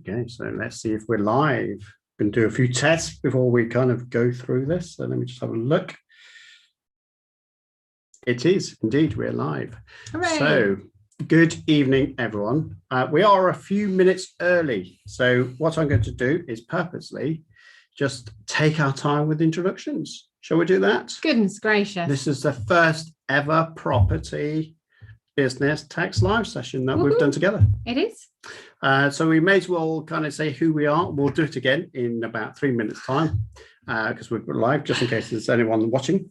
Okay, so let's see if we're live. Going to do a few tests before we kind of go through this. So let me just have a look. It is indeed, we're live. Hooray. So good evening, everyone. We are a few minutes early. So what I'm going to do is purposely just take our time with introductions. Shall we do that? Goodness gracious. This is the first ever property business tax live session that we've done together. It is. So we may as well kind of say who we are. We'll do it again in about 3 minutes time because we're live, just in case there's anyone watching.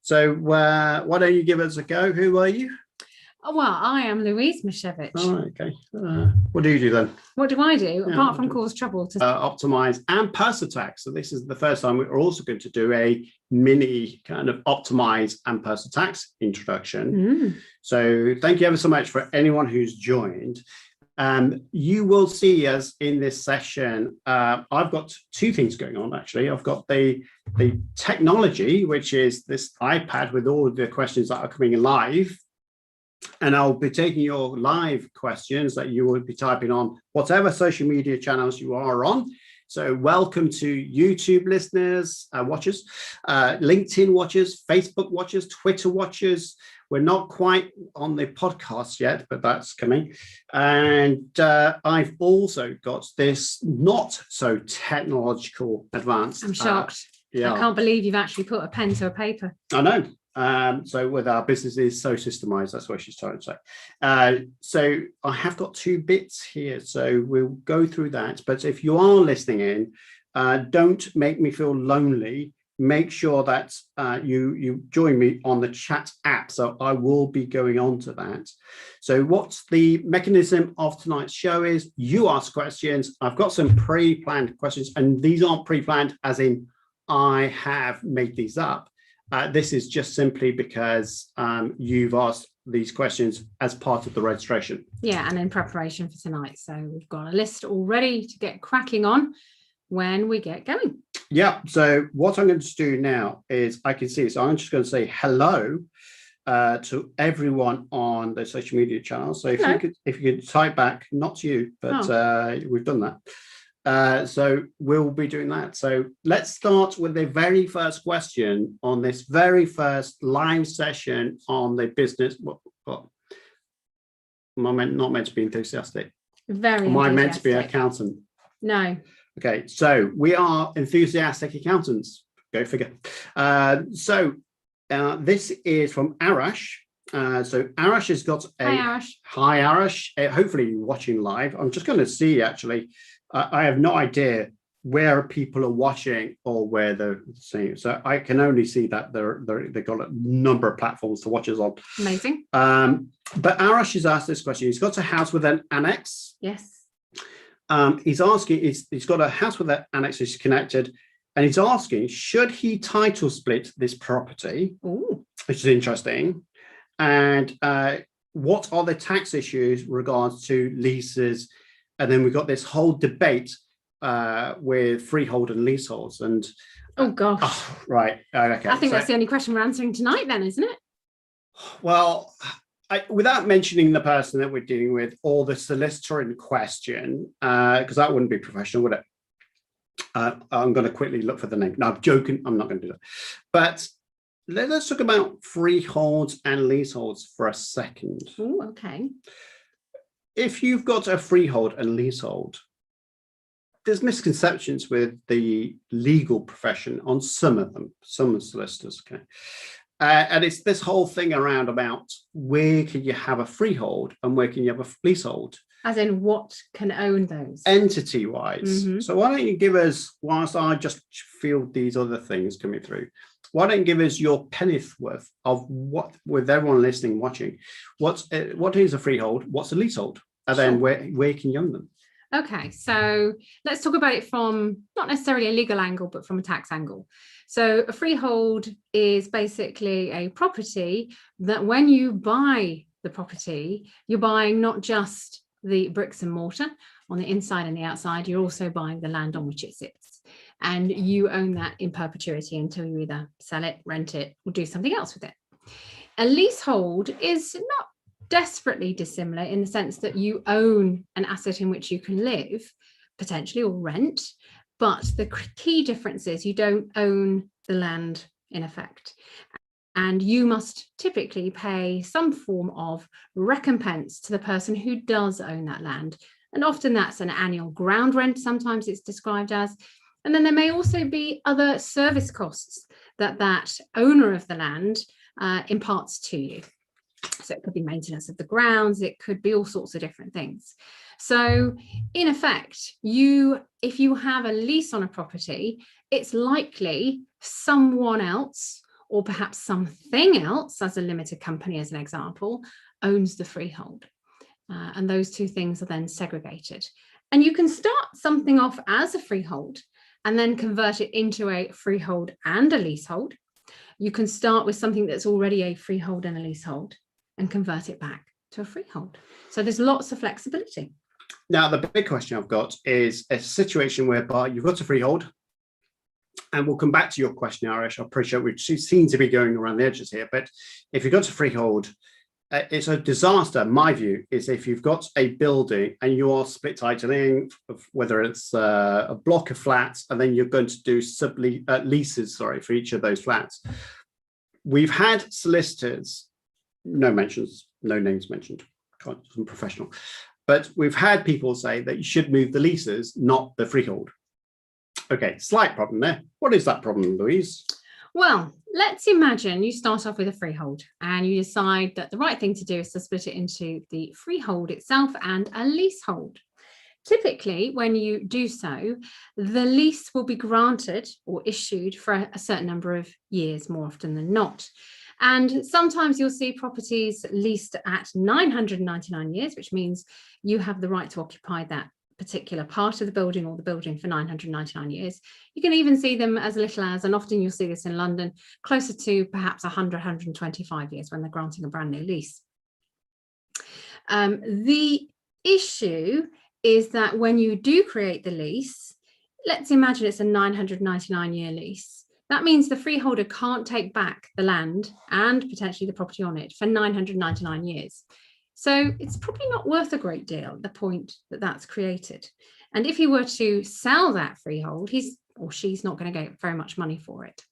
So why don't you give us a go? Who are you? Oh, well, I am Louise Misiewicz. Oh, okay. What do you do then? What do I do apart from cause trouble? Optimize and PersaTax. So this is the first time we're also going to do a mini kind of optimize and PersaTax introduction. So thank you ever so much for anyone who's joined. You will see us in this session. I've got two things going on, actually. I've got the technology, which is this iPad with all of the questions that are coming live. And I'll be taking your live questions that you will be typing on whatever social media channels you are on. So welcome to YouTube listeners, watchers, LinkedIn watchers, Facebook watchers, Twitter watchers. We're not quite on the podcast yet, but that's coming. And I've also got this not so technological advanced. I'm shocked. Yeah. I can't believe you've actually put a pen to a paper. I know. So with our business is so systemized, that's what she's trying to say. So I have got two bits here, so we'll go through that. But if you are listening in, don't make me feel lonely. Make sure that you join me on the chat app. So I will be going on to that. So what's the mechanism of tonight's show is you ask questions. I've got some pre-planned questions, and these aren't pre-planned as in I have made these up. This is just simply because you've asked these questions as part of the registration. Yeah, and in preparation for tonight. So we've got a list all ready to get cracking on when we get going. Yeah, so what I'm going to do now is I can see, so I'm just going to say hello to everyone on the social media channels. So if you could type back, not to you, but we've done that. So we'll be doing that. So let's start with the very first question on this very first live session on the business. What? Am I not meant to be enthusiastic? Very. Am I meant to be an accountant? No. Okay, so we are enthusiastic accountants. Go figure. So this is from Arash. So Arash has got a. Hi, Arash. Hi, Arash. Hopefully you're watching live. I'm just going to see actually. I have no idea where people are watching or where they're seeing. So I can only see that they've got a number of platforms to watch us on. Amazing. But Arash has asked this question. He's got a house with an annex. Yes. He's asking, he's got a house with an annex which is connected. And he's asking, should he title split this property? Ooh. Which is interesting. And what are the tax issues regards to leases? And then we've got this whole debate with freehold and leaseholds. And oh gosh, right, okay. I think that's the only question we're answering tonight, then, isn't it? Well, without mentioning the person that we're dealing with or the solicitor in question, because that wouldn't be professional, would it? I'm going to quickly look for the name. No, I'm joking. I'm not going to do that. But let's talk about freeholds and leaseholds for a second. Oh, okay. If you've got a freehold and leasehold, there's misconceptions with the legal profession on some of them, some solicitors, okay? And it's this whole thing around about where can you have a freehold and where can you have a leasehold? As in what can own those? Entity-wise. Mm-hmm. So why don't you give us, whilst I just feel these other things coming through, why don't you give us your penny's worth of what, with everyone listening, watching, what is a freehold, what's a leasehold, and then where can you own them? Okay, so let's talk about it from not necessarily a legal angle, but from a tax angle. So a freehold is basically a property that when you buy the property, you're buying not just the bricks and mortar on the inside and the outside, you're also buying the land on which it sits. And you own that in perpetuity until you either sell it, rent it, or do something else with it. A leasehold is not desperately dissimilar in the sense that you own an asset in which you can live, potentially, or rent. But the key difference is you don't own the land in effect. And you must typically pay some form of recompense to the person who does own that land. And often that's an annual ground rent, sometimes it's described as. And then there may also be other service costs that that owner of the land imparts to you. So it could be maintenance of the grounds, it could be all sorts of different things. So in effect, if you have a lease on a property, it's likely someone else, or perhaps something else, as a limited company, as an example, owns the freehold. And those two things are then segregated. And you can start something off as a freehold and then convert it into a freehold and a leasehold. You can start with something that's already a freehold and a leasehold and convert it back to a freehold. So there's lots of flexibility. Now, the big question I've got is a situation whereby you've got a freehold. And we'll come back to your question, Arish. I appreciate we seem to be going around the edges here, but if you've got a freehold, it's a disaster. My view is if you've got a building and you are split titling, whether it's a block of flats, and then you're going to do leases, for each of those flats. We've had solicitors, no names mentioned, I'm professional, but we've had people say that you should move the leases, not the freehold. Okay, slight problem there. What is that problem, Louise? Well, let's imagine you start off with a freehold and you decide that the right thing to do is to split it into the freehold itself and a leasehold. Typically, when you do so, the lease will be granted or issued for a certain number of years, more often than not. And sometimes you'll see properties leased at 999 years, which means you have the right to occupy that particular part of the building or the building for 999 years. You can even see them as little as, and often you'll see this in London, closer to perhaps 100, 125 years when they're granting a brand new lease. The issue is that when you do create the lease, let's imagine it's a 999-year lease. That means the freeholder can't take back the land and potentially the property on it for 999 years. So it's probably not worth a great deal at the point that that's created. And if he were to sell that freehold, he's or she's not going to get very much money for it,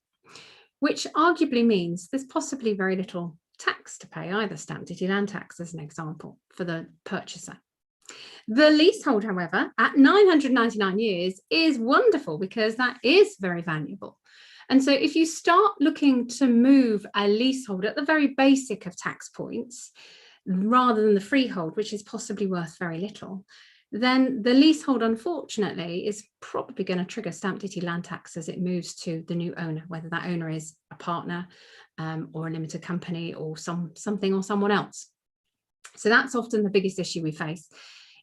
which arguably means there's possibly very little tax to pay, either stamp duty, land tax, as an example, for the purchaser. The leasehold, however, at 999 years is wonderful because that is very valuable. And so if you start looking to move a leasehold at the very basic of tax points, rather than the freehold, which is possibly worth very little, then the leasehold, unfortunately, is probably going to trigger stamp duty, land tax as it moves to the new owner, whether that owner is a partner or a limited company or something or someone else. So that's often the biggest issue we face.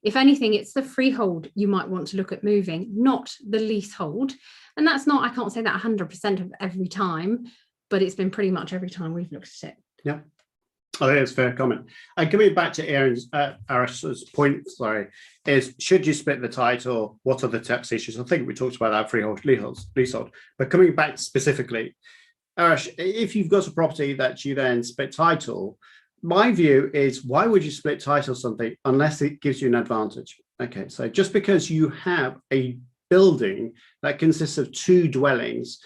If anything, it's the freehold you might want to look at moving, not the leasehold. And that's not, I can't say that 100% of every time, but it's been pretty much every time we've looked at it. Yeah. I think it's a fair comment. And coming back to Arish's point, is should you split the title? What are the tax issues? I think we talked about that freehold, leasehold. But coming back specifically, Arish, if you've got a property that you then split title, my view is why would you split title something unless it gives you an advantage? Okay, so just because you have a building that consists of two dwellings,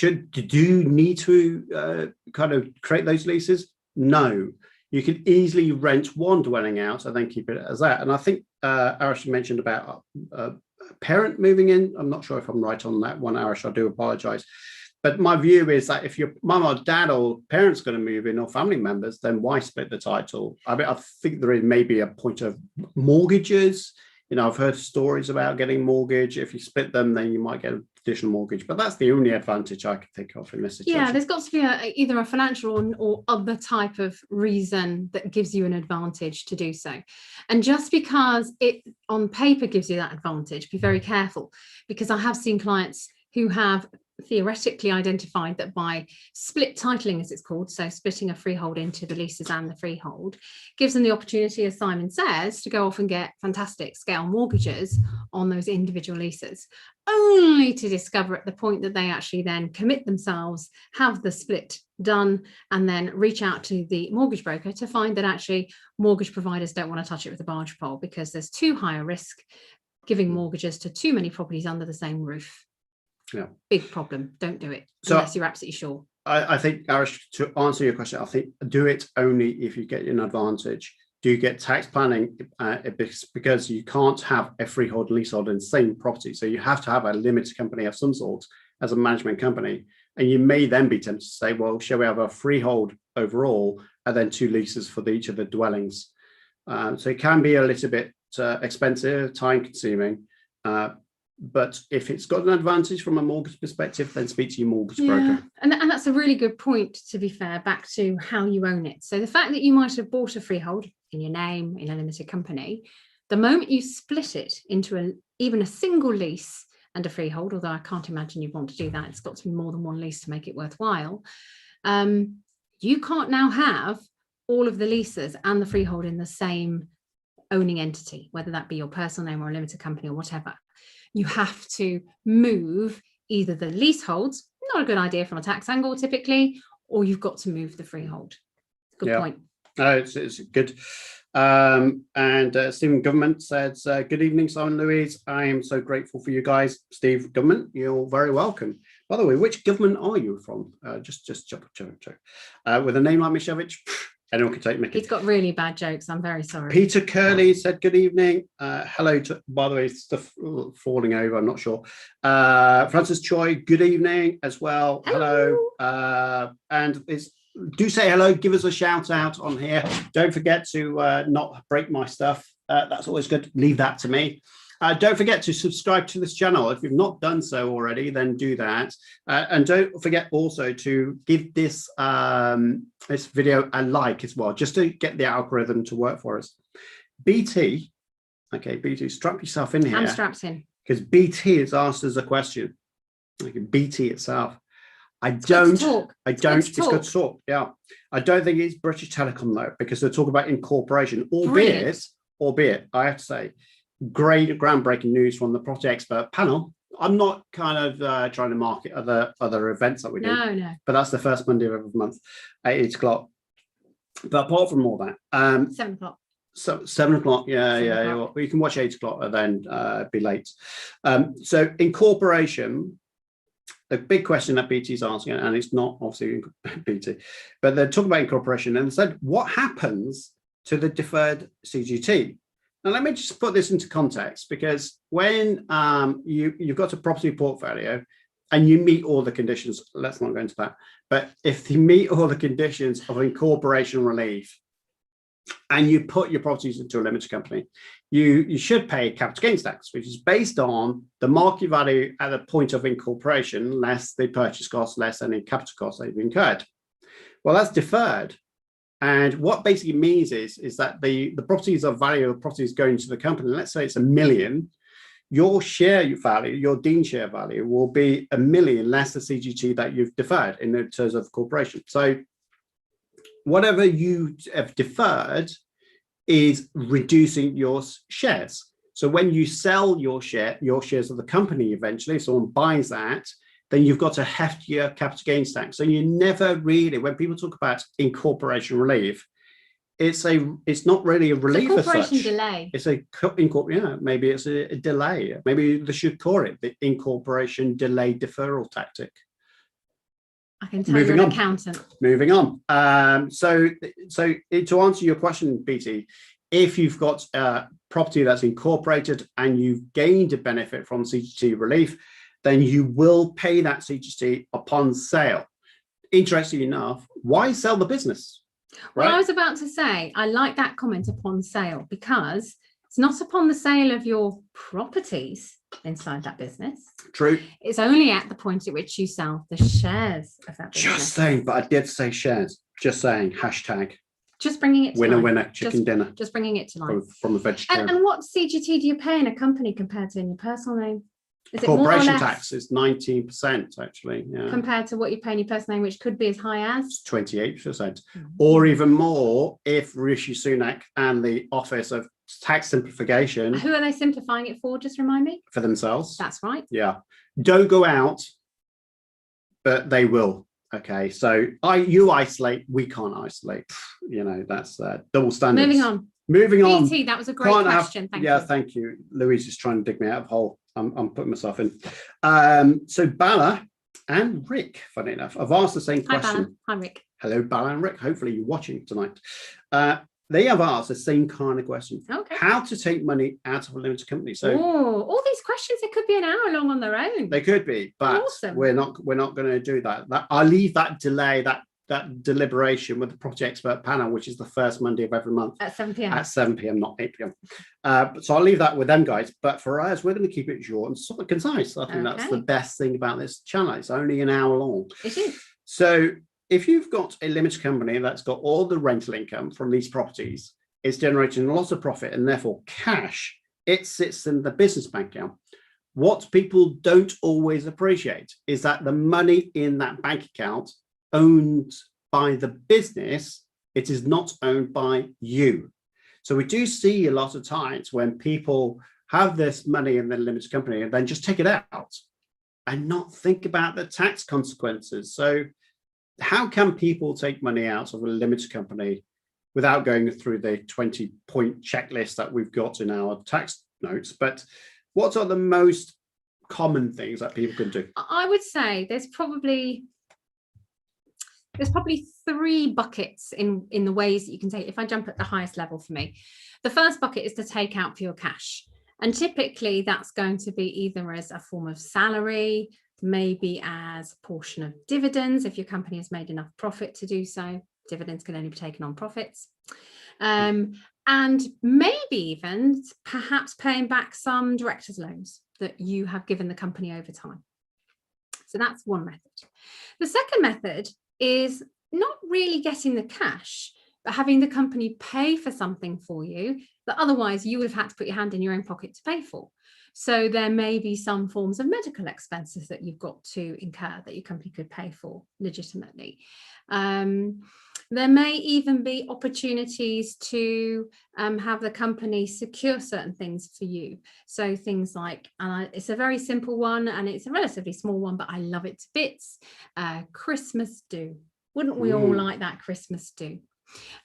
do you need to kind of create those leases? No, you can easily rent one dwelling out and then keep it as that. And I think Arish mentioned about a parent moving in. I'm not sure if I'm right on that one, Arish. I do apologize. But my view is that if your mum or dad or parents going to move in or family members, then why split the title? I mean, I think there is maybe a point of mortgages. You know, I've heard stories about getting mortgage. If you split them, then you might get an additional mortgage. But that's the only advantage I can think of in this situation. Yeah, there's got to be either a financial or other type of reason that gives you an advantage to do so. And just because it on paper gives you that advantage, be very careful, because I have seen clients who have theoretically identified that by split titling, as it's called, so splitting a freehold into the leases and the freehold, gives them the opportunity, as Simon says, to go off and get fantastic scale mortgages on those individual leases, only to discover at the point that they actually then commit themselves, have the split done, and then reach out to the mortgage broker to find that actually mortgage providers don't want to touch it with a barge pole because there's too high a risk giving mortgages to too many properties under the same roof. Yeah. Big problem. Don't do it So unless you're absolutely sure. I think, Arish, to answer your question, I think do it only if you get an advantage. Do you get tax planning because you can't have a freehold and leasehold in the same property. So you have to have a limited company of some sort as a management company. And you may then be tempted to say, well, shall we have a freehold overall and then 2 leases for each of the dwellings? So it can be a little bit expensive, time consuming. But if it's got an advantage from a mortgage perspective, then speak to your mortgage broker. And that's a really good point, to be fair, back to how you own it. So the fact that you might have bought a freehold in your name, in a limited company, the moment you split it into even a single lease and a freehold, although I can't imagine you'd want to do that, it's got to be more than one lease to make it worthwhile, you can't now have all of the leases and the freehold in the same owning entity, whether that be your personal name or a limited company or whatever. You have to move either the leaseholds, not a good idea from a tax angle typically, or you've got to move the freehold. Good point. It's good. And Stephen Government says, good evening, Simon Louise. I am so grateful for you guys. Steve Government, you're very welcome. By the way, which government are you from? Just joke. With a name like Mishevich, anyone can take Mickey. He's got really bad jokes. I'm very sorry. Peter Curley said, good evening. Hello to, by the way, stuff falling over, I'm not sure. Francis Choi, good evening as well. Hello. And do say hello, give us a shout out on here. Don't forget to not break my stuff. That's always good. Leave that to me. Don't forget to subscribe to this channel. If you've not done so already, then do that. And don't forget also to give this this video a like as well, just to get the algorithm to work for us. BT, okay, BT, strap yourself in here. I'm strapped in. Because BT has asked us a question. Like BT itself. It's good to talk. Yeah. I don't think it's British Telecom though, because they're talking about incorporation, albeit, I have to say, great groundbreaking news from the property expert panel. I'm not kind of trying to market other events that we do. No. But that's the first Monday of every month at 8 o'clock. But apart from all that, 7 o'clock. So 7 o'clock, yeah. Well, you can watch 8 o'clock and then be late. So incorporation, the big question that BT's asking, and it's not obviously BT, but they're talking about incorporation and they said, what happens to the deferred CGT? Now, let me just put this into context, because when you've got a property portfolio and you meet all the conditions, let's not go into that, but if you meet all the conditions of incorporation relief and you put your properties into a limited company, you should pay capital gains tax, which is based on the market value at the point of incorporation, less the purchase cost, less any capital costs that you've incurred. Well, that's deferred. And what basically means is that the properties of value of properties going to the company, let's say it's $1 million, your share value, your Dean share value will be $1 million less the CGT that you've deferred in terms of corporation. So whatever you have deferred is reducing your shares. So when you sell your shares of the company eventually, someone buys that, then you've got a heftier capital gains tax. So you never really, when people talk about incorporation relief, it's not really a relief as such. Delay. It's maybe it's a delay. Maybe they should call it the incorporation delay deferral tactic. I can tell you're an accountant. Moving on. So to answer your question, BT, if you've got a property that's incorporated and you've gained a benefit from CGT relief, then you will pay that CGT upon sale. Interestingly enough, why sell the business? Right? Well, I was about to say, I like that comment upon sale, because it's not upon the sale of your properties inside that business. True. It's only at the point at which you sell the shares of that business. Just saying, but I did say shares. Just saying, hashtag. Just bringing it to life. Winner, chicken dinner. Just bringing it to life. From a vegetarian. And what CGT do you pay in a company compared to in your personal name? Is it corporation tax is 19% actually, yeah. Compared to what you pay in your personal name, which could be as high as 28%, or even more if Rishi Sunak and the Office of Tax Simplification. Who are they simplifying it for? Just remind me. For themselves. That's right. Yeah. Don't go out, but they will. Okay. So you isolate, we can't isolate. You know, that's double standards. Moving on. Moving on. BT, that was a great question. Thank you. Thank you. Louise is trying to dig me out of a hole. I'm putting myself in. So Bala and Rick, funny enough, I've asked the same question. Hi, Bala. Hi, Rick. Hello, Bala and Rick. Hopefully you're watching tonight. They have asked the same kind of question. Okay. How to take money out of a limited company. So all these questions, they could be an hour long on their own. They could be, but awesome. we're not going to do that. I'll leave that deliberation with the property expert panel, which is the first Monday of every month at 7 p.m. At 7 p.m, not 8 p.m. So I'll leave that with them guys. But for us, we're going to keep it short and sort of concise. I think that's the best thing about this channel. It's only an hour long. It is. So if you've got a limited company that's got all the rental income from these properties, it's generating a lot of profit and therefore cash, it sits in the business bank account. What people don't always appreciate is that the money in that bank account owned by the business, it is not owned by you. So we do see a lot of times when people have this money in their limited company and then just take it out and not think about the tax consequences. So how can people take money out of a limited company without going through the 20-point checklist that we've got in our tax notes? But what are the most common things that people can do? I would say there's probably 3 buckets in the ways that you can take. If I jump at the highest level for me, the first bucket is to take out pure cash. And typically that's going to be either as a form of salary, maybe as a portion of dividends. If your company has made enough profit to do so, dividends can only be taken on profits. And maybe even perhaps paying back some director's loans that you have given the company over time. So that's one method. The second method is not really getting the cash, but having the company pay for something for you that otherwise you would have had to put your hand in your own pocket to pay for. So there may be some forms of medical expenses that you've got to incur that your company could pay for legitimately. There may even be opportunities to have the company secure certain things for you. So things like, it's a very simple one and it's a relatively small one, but I love it to bits, Christmas do. Wouldn't we all like that Christmas do?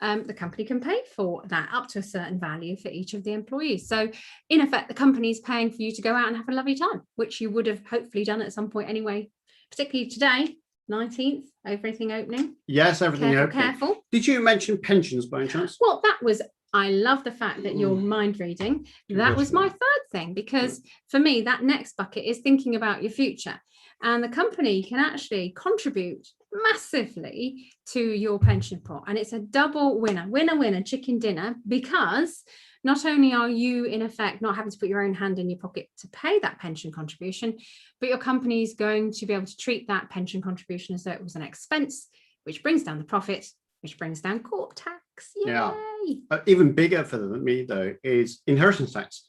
The company can pay for that up to a certain value for each of the employees. So in effect, the company is paying for you to go out and have a lovely time, which you would have hopefully done at some point anyway, particularly today, 19th, everything opening. Yes, everything opening. Careful. Did you mention pensions by any chance? Well, I love the fact that you're mind reading. That was my third thing, because for me, that next bucket is thinking about your future. And the company can actually contribute massively to your pension pot. And it's a double winner, chicken dinner, because not only are you in effect not having to put your own hand in your pocket to pay that pension contribution, but your company is going to be able to treat that pension contribution as though it was an expense, which brings down the profit, which brings down corp tax. Yay! Yeah. Even bigger for me, though, is inheritance tax.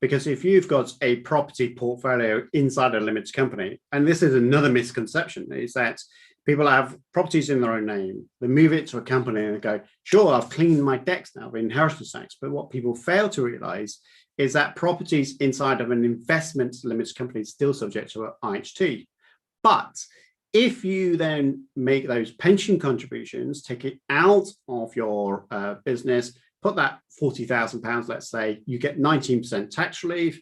Because if you've got a property portfolio inside a limited company, and this is another misconception, is that people have properties in their own name, they move it to a company and they go, sure, I've cleaned my decks now of inheritance tax. But what people fail to realize is that properties inside of an investment limited company is still subject to an IHT. But if you then make those pension contributions, take it out of your business, put that £40,000, let's say, you get 19% tax relief,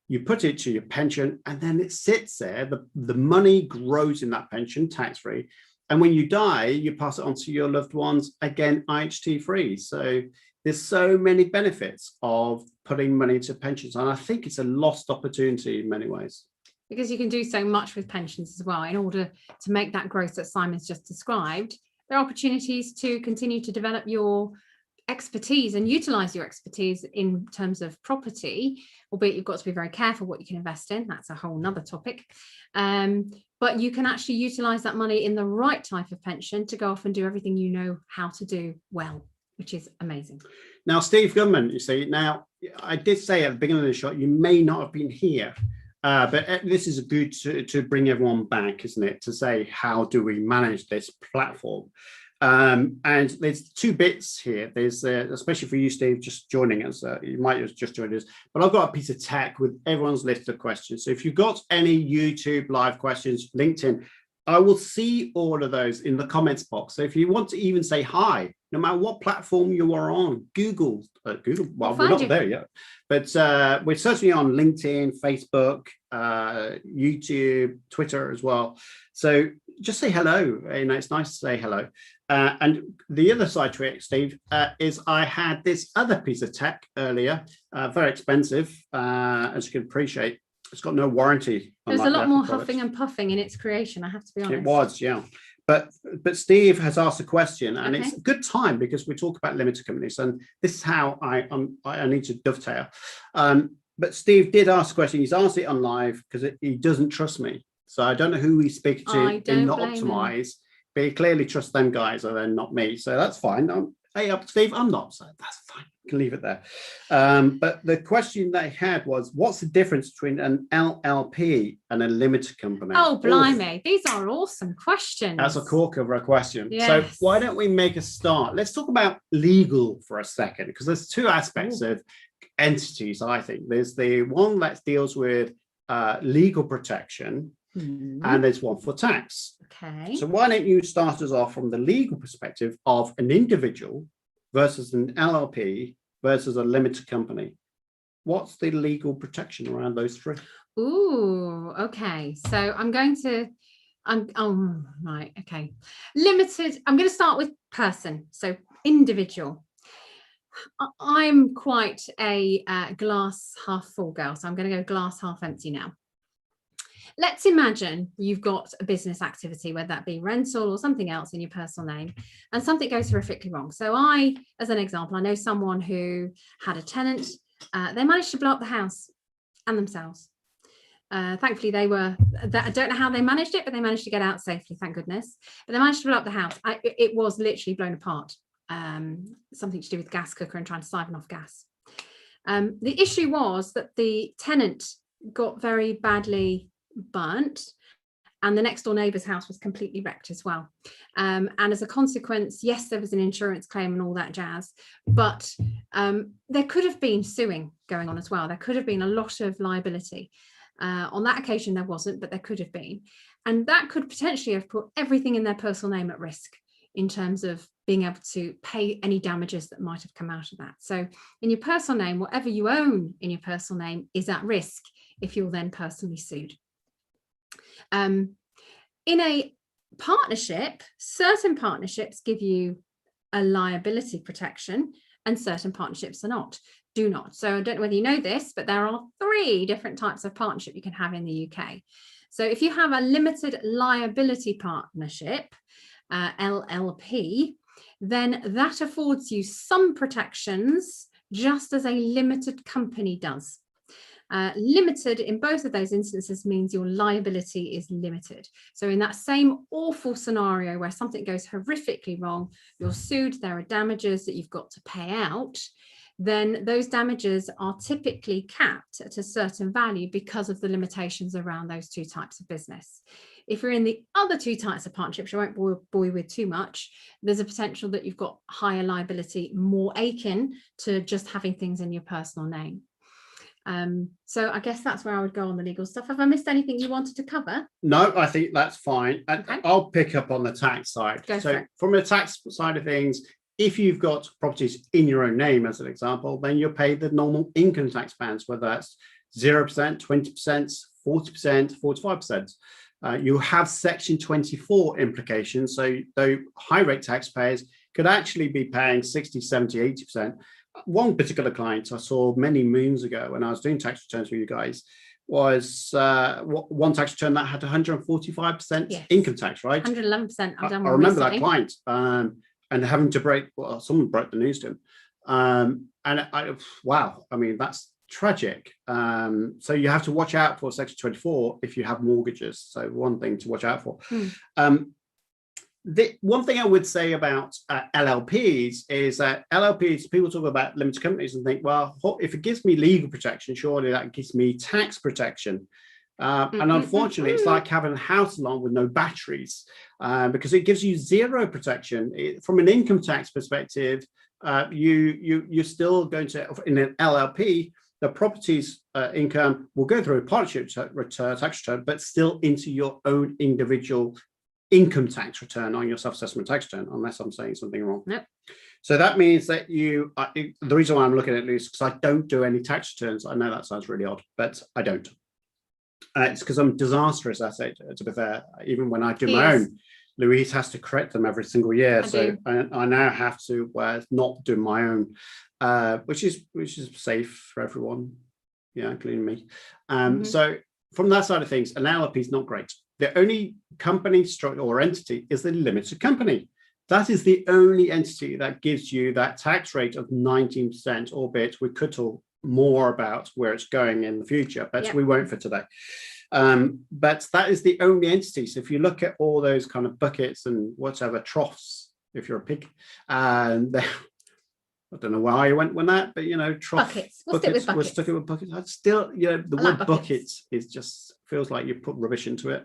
you put it to your pension, and then it sits there. The money grows in that pension tax-free. And when you die, you pass it on to your loved ones, again, IHT-free. So there's so many benefits of putting money into pensions. And I think it's a lost opportunity in many ways. Because you can do so much with pensions as well. In order to make that growth that Simon's just described, there are opportunities to continue to develop your expertise and utilize your expertise in terms of property, albeit you've got to be very careful what you can invest in. That's a whole nother topic. But you can actually utilize that money in the right type of pension to go off and do everything you know how to do well, which is amazing. Now, Steve Goodman, you see, now I did say at the beginning of the shot, you may not have been here, but this is good to bring everyone back, isn't it? To say, how do we manage this platform? And there's 2 bits here. There's especially for you, Steve, just joining us. You might have just joined us, but I've got a piece of tech with everyone's list of questions. So if you've got any YouTube live questions, LinkedIn, I will see all of those in the comments box. So if you want to even say hi, no matter what platform you are on, Google, well, we're not there yet, but we're certainly on LinkedIn, Facebook, YouTube, Twitter as well. So just say hello. It's nice to say hello. And the other side to it, Steve, is I had this other piece of tech earlier, very expensive, as you can appreciate. It's got no warranty. There's a lot more huffing and puffing in its creation, I have to be honest. It was, yeah. But Steve has asked a question, and it's a good time because we talk about limited companies, and this is how I need to dovetail. But Steve did ask a question. He's asked it on live because he doesn't trust me. So I don't know who he's speaking to in Not Optimize, but he clearly trusts them guys, and then not me. So that's fine. Hey, Steve, I'm not, so that's fine. You can leave it there. But the question they had was, what's the difference between an LLP and a limited company? Oh, blimey. These are awesome questions. That's a corker of a question. Yes. So why don't we make a start? Let's talk about legal for a second, because there's two aspects of entities, I think. There's the one that deals with legal protection, and there's one for tax. Okay. So why don't you start us off from the legal perspective of an individual versus an LLP versus a limited company? What's the legal protection around those three? Ooh, okay. So right, okay. Limited, I'm going to start with person. So individual. I'm quite a glass half full girl, so I'm going to go glass half empty now. Let's imagine you've got a business activity, whether that be rental or something else in your personal name, and something goes horrifically wrong. So as an example, I know someone who had a tenant, they managed to blow up the house and themselves. Thankfully, I don't know how they managed it, but they managed to get out safely, thank goodness. But they managed to blow up the house. It was literally blown apart. Something to do with gas cooker and trying to siphon off gas. The issue was that the tenant got very badly burnt, and the next door neighbour's house was completely wrecked as well. And as a consequence, yes, there was an insurance claim and all that jazz, but there could have been suing going on as well. There could have been a lot of liability. On that occasion, there wasn't, but there could have been. And that could potentially have put everything in their personal name at risk in terms of being able to pay any damages that might have come out of that. So in your personal name, whatever you own in your personal name is at risk if you're then personally sued. In a partnership, certain partnerships give you a liability protection and certain partnerships do not. So I don't know whether you know this, but there are 3 different types of partnership you can have in the UK. So if you have a limited liability partnership, LLP, then that affords you some protections just as a limited company does. Limited in both of those instances means your liability is limited. So in that same awful scenario where something goes horrifically wrong, you're sued, there are damages that you've got to pay out, then those damages are typically capped at a certain value because of the limitations around those 2 types of business. If you're in the other 2 types of partnerships, I won't bore you with too much, there's a potential that you've got higher liability, more akin to just having things in your personal name. So I guess that's where I would go on the legal stuff. Have I missed anything you wanted to cover? No, I think that's fine. Okay. I'll pick up on the tax side. So from the tax side of things, if you've got properties in your own name, as an example, then you'll pay the normal income tax bands, whether that's 0%, 20%, 40%, 45%. You have Section 24 implications. So though high rate taxpayers could actually be paying 60, 70, 80%. One particular client I saw many moons ago when I was doing tax returns with you guys was one tax return that had 145% income tax, right? 111%. I remember that client and having to someone broke the news to him. Wow, I mean, that's tragic. So you have to watch out for Section 24 if you have mortgages. So one thing to watch out for. The one thing I would say about LLPs is that LLPs, people talk about limited companies and think, well, if it gives me legal protection, surely that gives me tax protection. And unfortunately, it's like having a house alarm with no batteries because it gives you zero protection. From an income tax perspective, you're still going to, in an LLP, the property's income will go through a partnership tax return, but still into your own individual income tax return on your self-assessment tax return, unless I'm saying something wrong. Nope. So that means that the reason why I'm looking at this is because I don't do any tax returns. I know that sounds really odd, but I don't. It's because I'm disastrous at it, to be fair. Even when I do my own, Louise has to correct them every single year. I now have to not do my own, which is safe for everyone, including me. So from that side of things, an LLP is not great. The only company structure or entity is the limited company. That is the only entity that gives you that tax rate of 19%, albeit we could talk more about where it's going in the future, but we won't for today. But that is the only entity. So if you look at all those kind of buckets and whatever troughs, if you're a pig, and I don't know why I went with that, but trough buckets. We'll stick with buckets. We'll stick with buckets. I'd still, the word buckets is just feels like you put rubbish into it.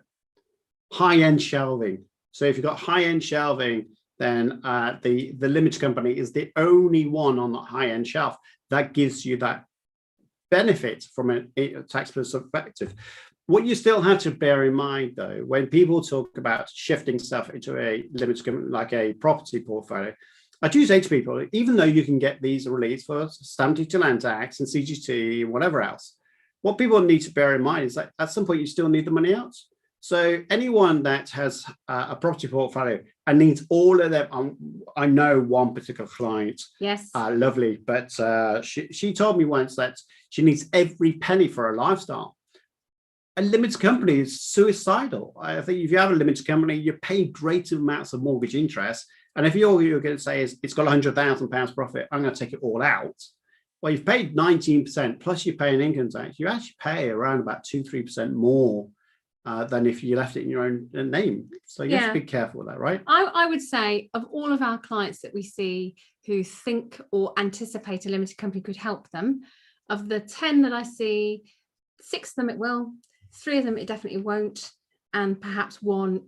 High-end shelving. So if you've got high-end shelving, then the limited company is the only one on the high-end shelf that gives you that benefit from a tax perspective. What you still have to bear in mind, though, when people talk about shifting stuff into a limited company, like a property portfolio, I do say to people, even though you can get these reliefs for stamp duty, land tax, and CGT, and whatever else, what people need to bear in mind is that at some point you still need the money out. So anyone that has a property portfolio and needs all of them, I know one particular client, lovely, but she told me once that she needs every penny for her lifestyle. A limited company is suicidal. I think if you have a limited company, you pay greater amounts of mortgage interest. And if you're going to say it's got £100,000 profit, I'm going to take it all out. Well, you've paid 19% plus you pay an income tax. You actually pay around about 2-3% more than if you left it in your own name. So you have to be careful with that, right? I would say of all of our clients that we see who think or anticipate a limited company could help them, of the 10 that I see, 6 of them it will, 3 of them it definitely won't, and perhaps 1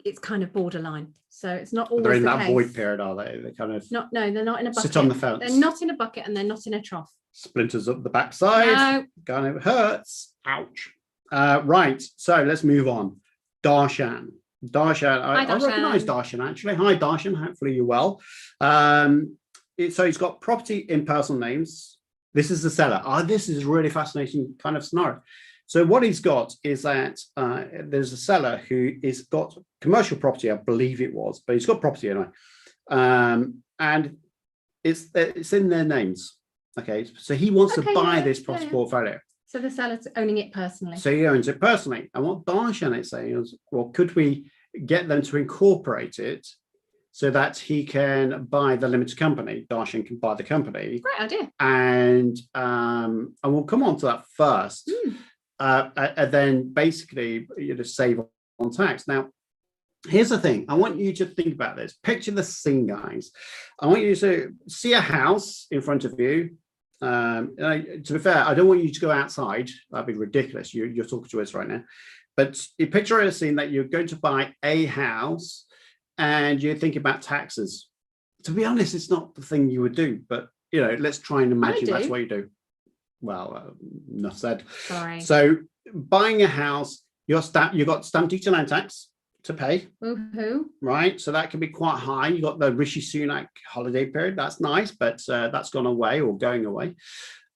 it's kind of borderline. So it's not always they're in the that case. void period, are they? They kind of no, they're not in a bucket. Sit on the fence. They're not in a bucket and they're not in a trough. Splinters up the backside. No. Kind of hurts. Ouch. Right. So let's move on. Darshan. I recognize Darshan actually. Hi, Darshan. Hopefully you're well. So he's got property in personal names. This is the seller. This is a really fascinating kind of scenario. So what he's got is that there's a seller who has got commercial property, I believe it was, but he's got property anyway. And it's in their names. Okay, so he wants to buy this property portfolio. So the seller's owning it personally. So he owns it personally. And what Darshan is saying is, well, could we get them to incorporate it so that he can buy the limited company? Darshan can buy the company. Great idea. And we'll come on to that first. And then basically save on tax. Now, here's the thing. I want you to think about this. Picture the scene, guys. I want you to see a house in front of you. To be fair, I don't want you to go outside. That'd be ridiculous. You're talking to us right now. But you picture a scene that you're going to buy a house and you're thinking about taxes. To be honest, it's not the thing you would do. But, let's try and imagine that's what you do. Well, enough said. Sorry. So buying a house, you've got stamp duty, land tax to pay. Woohoo. Right. So that can be quite high. You got the Rishi Sunak holiday period. That's nice, but that's gone away or going away.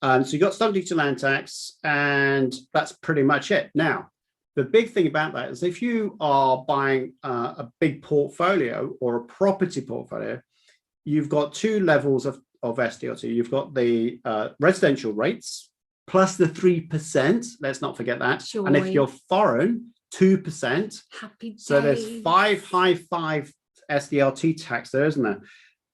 So you got stamp duty, land tax, and that's pretty much it. Now, the big thing about that is if you are buying a big portfolio or a property portfolio, you've got 2 levels of SDLT. You've got the residential rates plus the 3%. Let's not forget that. Joy. And if you're foreign, 2%. Happy days. So there's 5 SDLT tax there, isn't there?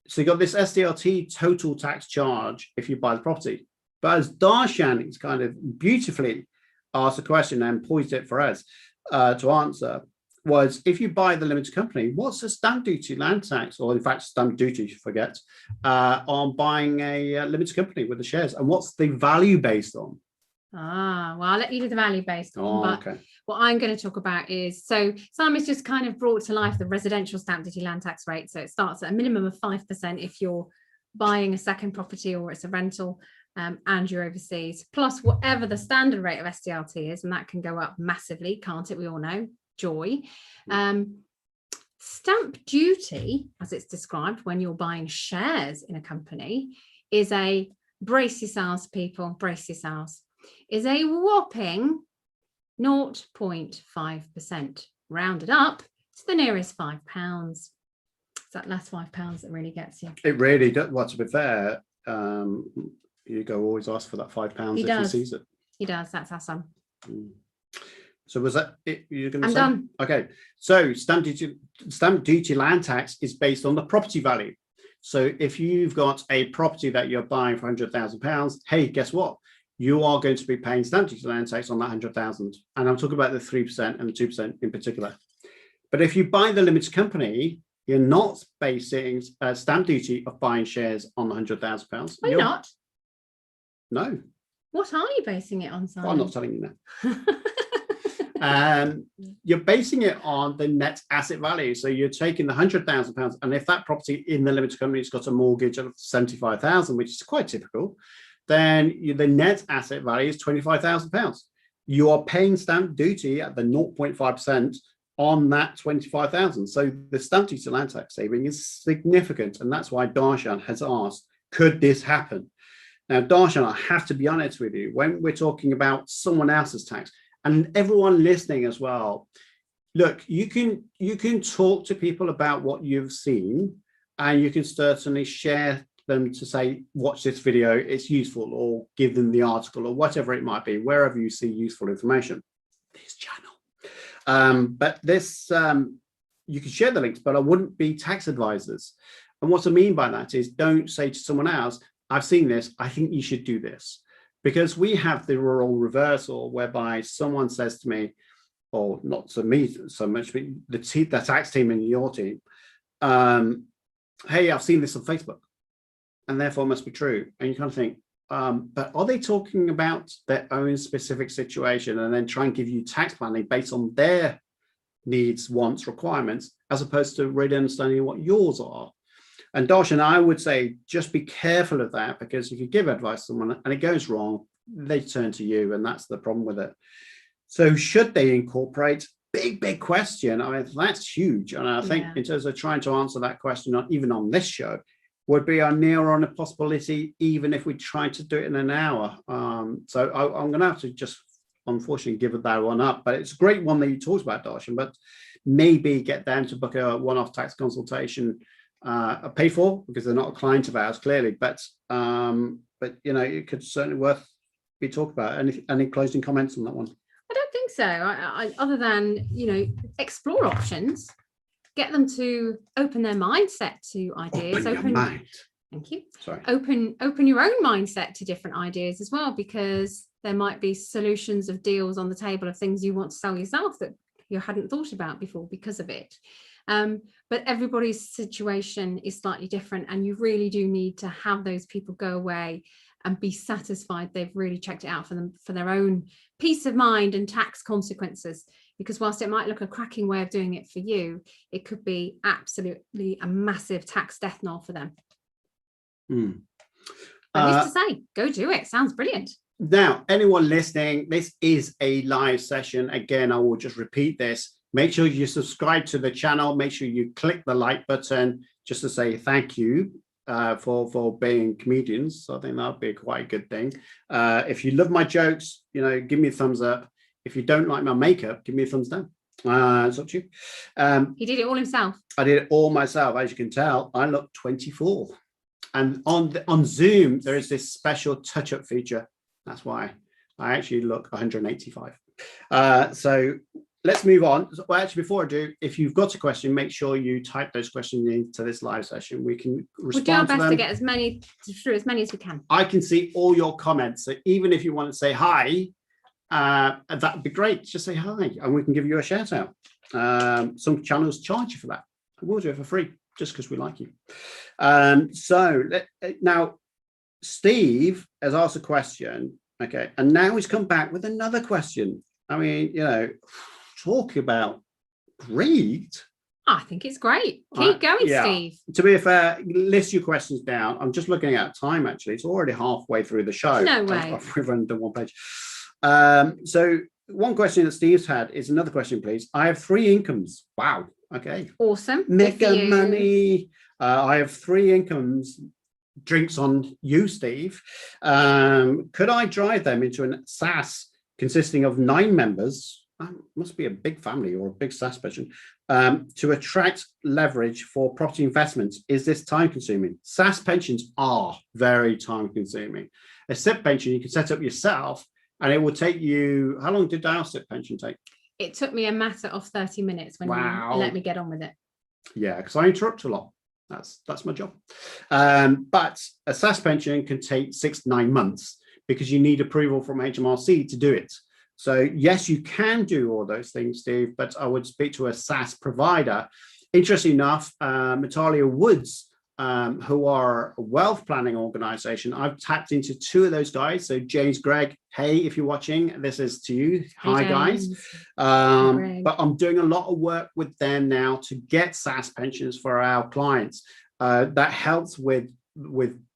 So you got this SDLT total tax charge if you buy the property. But as Darshan is kind of beautifully asked a question and poised it for us to answer, was if you buy the limited company, what's the stamp duty, land tax, or in fact stamp duty, forget, on buying a limited company with the shares, and what's the value based on? Well, I'll let you do the value based on, but okay. What I'm going to talk about is, so Simon's just kind of brought to life the residential stamp duty land tax rate. So it starts at a minimum of 5% if you're buying a second property or it's a rental, and you're overseas, plus whatever the standard rate of SDLT is, and that can go up massively, can't it? We all know. Joy. Stamp duty, as it's described when you're buying shares in a company, is a, brace yourselves, people, brace yourselves, is a whopping 0.5%, rounded up to the nearest £5. It's that last £5 that really gets you. It really does. Well, to be fair, Hugo always asks for that £5 if he sees it. He does. That's our son. So was that it? You're going to I'm say? done. Okay. So stamp duty land tax is based on the property value. So if you've got a property that you're buying for £100,000, hey, guess what? You are going to be paying stamp duty land tax on that 100,000. And I'm talking about the 3% and the 2% in particular. But if you buy the limited company, you're not basing stamp duty of buying shares on the £100,000. Are you not? No. What are you basing it on, Simon? Well, I'm not telling you that. You're basing it on the net asset value. So you're taking the £100,000, and if that property in the limited company has got a mortgage of 75,000, which is quite typical, then the net asset value is £25,000. You are paying stamp duty at the 0.5% on that 25,000. So the stamp duty land tax saving is significant, and that's why Darshan has asked, could this happen? Now, Darshan, I have to be honest with you, when we're talking about someone else's tax, and everyone listening as well, look, you can talk to people about what you've seen, and you can certainly share them to say, watch this video, it's useful, or give them the article, or whatever it might be, wherever you see useful information. This channel. But this, you can share the links, but I wouldn't be tax advisors. And what I mean by that is, don't say to someone else, I've seen this, I think you should do this. Because we have the role reversal, whereby someone says to me, or not to me so much, but the tax team in your team, hey, I've seen this on Facebook, and therefore it must be true. And you kind of think, but are they talking about their own specific situation and then try and give you tax planning based on their needs, wants, requirements, as opposed to really understanding what yours are? And Darshan, I would say, just be careful of that, because if you give advice to someone and it goes wrong, they turn to you, and that's the problem with it. So should they incorporate? Big question. I mean, that's huge. And I think in terms of trying to answer that question, even on this show, would be near on a possibility, even if we tried to do it in an hour. So I'm going to have to just, unfortunately, give that one up. But it's a great one that you talked about, Darshan, but maybe get them to book a one-off tax consultation, pay for, because they're not a client of ours, clearly, but you know, it could certainly be talked about. Any closing comments on that one? I don't think so. I other than, you know, explore options, get them to open their mindset to ideas. Open your mind. Thank you. Sorry. Open your own mindset to different ideas as well, because there might be solutions of deals on the table of things you want to sell yourself that you hadn't thought about before because of it. But everybody's situation is slightly different, and you really do need to have those people go away and be satisfied they've really checked it out for them, for their own peace of mind and tax consequences. Because whilst it might look a cracking way of doing it for you, it could be absolutely a massive tax death knell for them. At least to say, go do it. Sounds brilliant. Now, anyone listening, this is a live session. Again, I will just repeat this. Make sure you subscribe to the channel. Make sure you click the like button just to say thank you for being comedians. So I think that would be quite a good thing. If you love my jokes, you know, give me a thumbs up. If you don't like my makeup, give me a thumbs down. It's up to you. He did it all himself. I did it all myself. As you can tell, I look 24. And on Zoom, there is this special touch-up feature. That's why I actually look 185. So let's move on. Well, actually, before I do, if you've got a question, make sure you type those questions into this live session. We can respond we'll do our best to to get as many as we can. I can see all your comments. So even if you want to say hi, that would be great. Just say hi, and we can give you a shout out. Some channels charge you for that. We'll do it for free, just because we like you. So now, Steve has asked a question. Okay, and now he's come back with another question. I mean, you know, talk about great. I think it's great. Keep going, Steve. To be fair, list your questions down. I'm just looking at time, actually. It's already halfway through the show. No way. We've run done one page. So one question that Steve's had is another question, please. I have 3 incomes. Wow. Okay. Awesome. Mega money. I have 3 incomes. Drinks on you, Steve. Could I drive them into a SaaS consisting of 9 members? Must be a big family or a big SaaS pension, to attract leverage for property investments. Is this time consuming? SaaS pensions are very time consuming. A SIP pension you can set up yourself, and it will take you, how long did our SIP pension take? It took me a matter of 30 minutes when you let me get on with it. Yeah, because I interrupt a lot. That's my job. But a SaaS pension can take 6 to 9 months because you need approval from HMRC to do it. So yes, you can do all those things, Steve, but I would speak to a SaaS provider. Interesting enough, Metalia Woods, who are a wealth planning organization, I've tapped into 2 of those guys. So James Gregg, hey, if you're watching, this is to you. Hi, guys. But I'm doing a lot of work with them now to get SaaS pensions for our clients. That helps with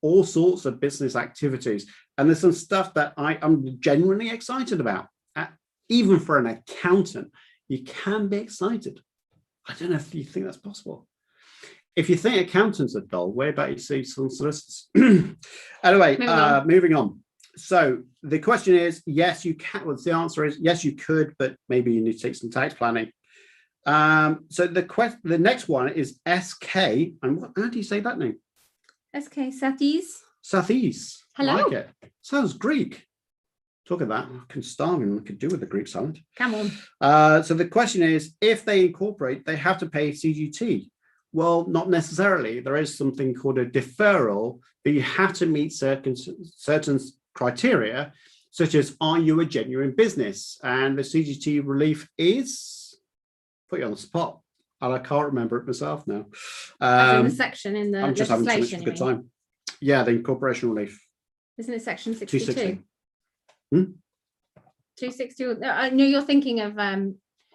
all sorts of business activities. And there's some stuff that I'm genuinely excited about. Even for an accountant, you can be excited. I don't know if you think that's possible. If you think accountants are dull, where about you see some solicitors? Anyway, moving on. So the question is, yes, you can. Well, the answer is yes, you could, but maybe you need to take some tax planning. So the next one is SK, and how do you say that name? SK Sathis. Sathis. Hello. I like it. Sounds Greek. Talk of that, I can starve him. I could do with the Greek salad. Come on. So the question is, if they incorporate, they have to pay CGT. Well, not necessarily. There is something called a deferral, but you have to meet certain criteria, such as, are you a genuine business? And the CGT relief is, put you on the spot, and I can't remember it myself now. In the section in the I'm just having too much of a good time. Yeah, the incorporation relief. Isn't it section 62? 260. 260. No, you're thinking of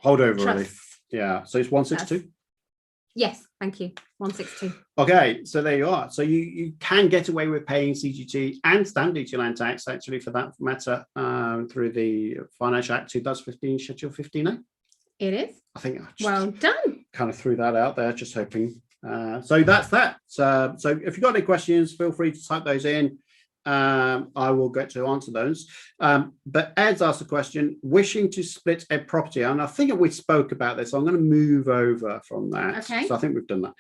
holdover trust. relief. Yeah, so it's 162. Yes, thank you. 162. Okay, so there you are. So you can get away with paying CGT and stamp duty land tax, actually, for that matter, through the Financial Act 2015, Schedule 15A. It is. I think I well done. Kind of threw that out there, just hoping. So that's that. So if you've got any questions, feel free to type those in. I will get to answer those. But Ed's asked a question, wishing to split a property. And I think we spoke about this. So I'm going to move over from that. Okay. So I think we've done that.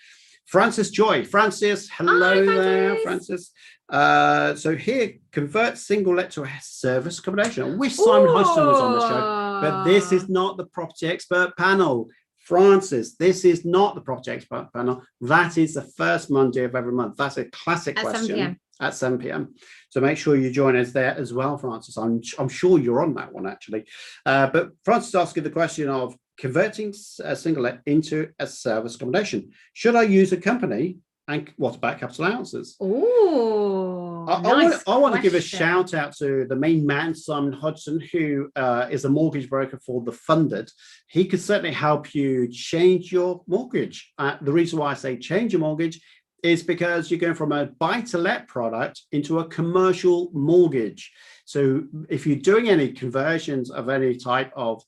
Francis Joy. Francis, hello there, Francis. So here, convert single let to a service accommodation. I wish Simon Hudson was on the show, but this is not the property expert panel. Francis, this is not the property expert panel. That is the first Monday of every month. That's a classic question. 7 p.m. At 7 p.m. So make sure you join us there as well, Francis. I'm sure you're on that one, actually. But Francis asking the question of converting a single let into a service accommodation. Should I use a company? And what about capital allowances? Oh, I want to give a shout out to the main man, Simon Hudson, who is a mortgage broker for The Funded. He could certainly help you change your mortgage. The reason why I say change your mortgage is because you're going from a buy-to-let product into a commercial mortgage. So if you're doing any conversions of any type of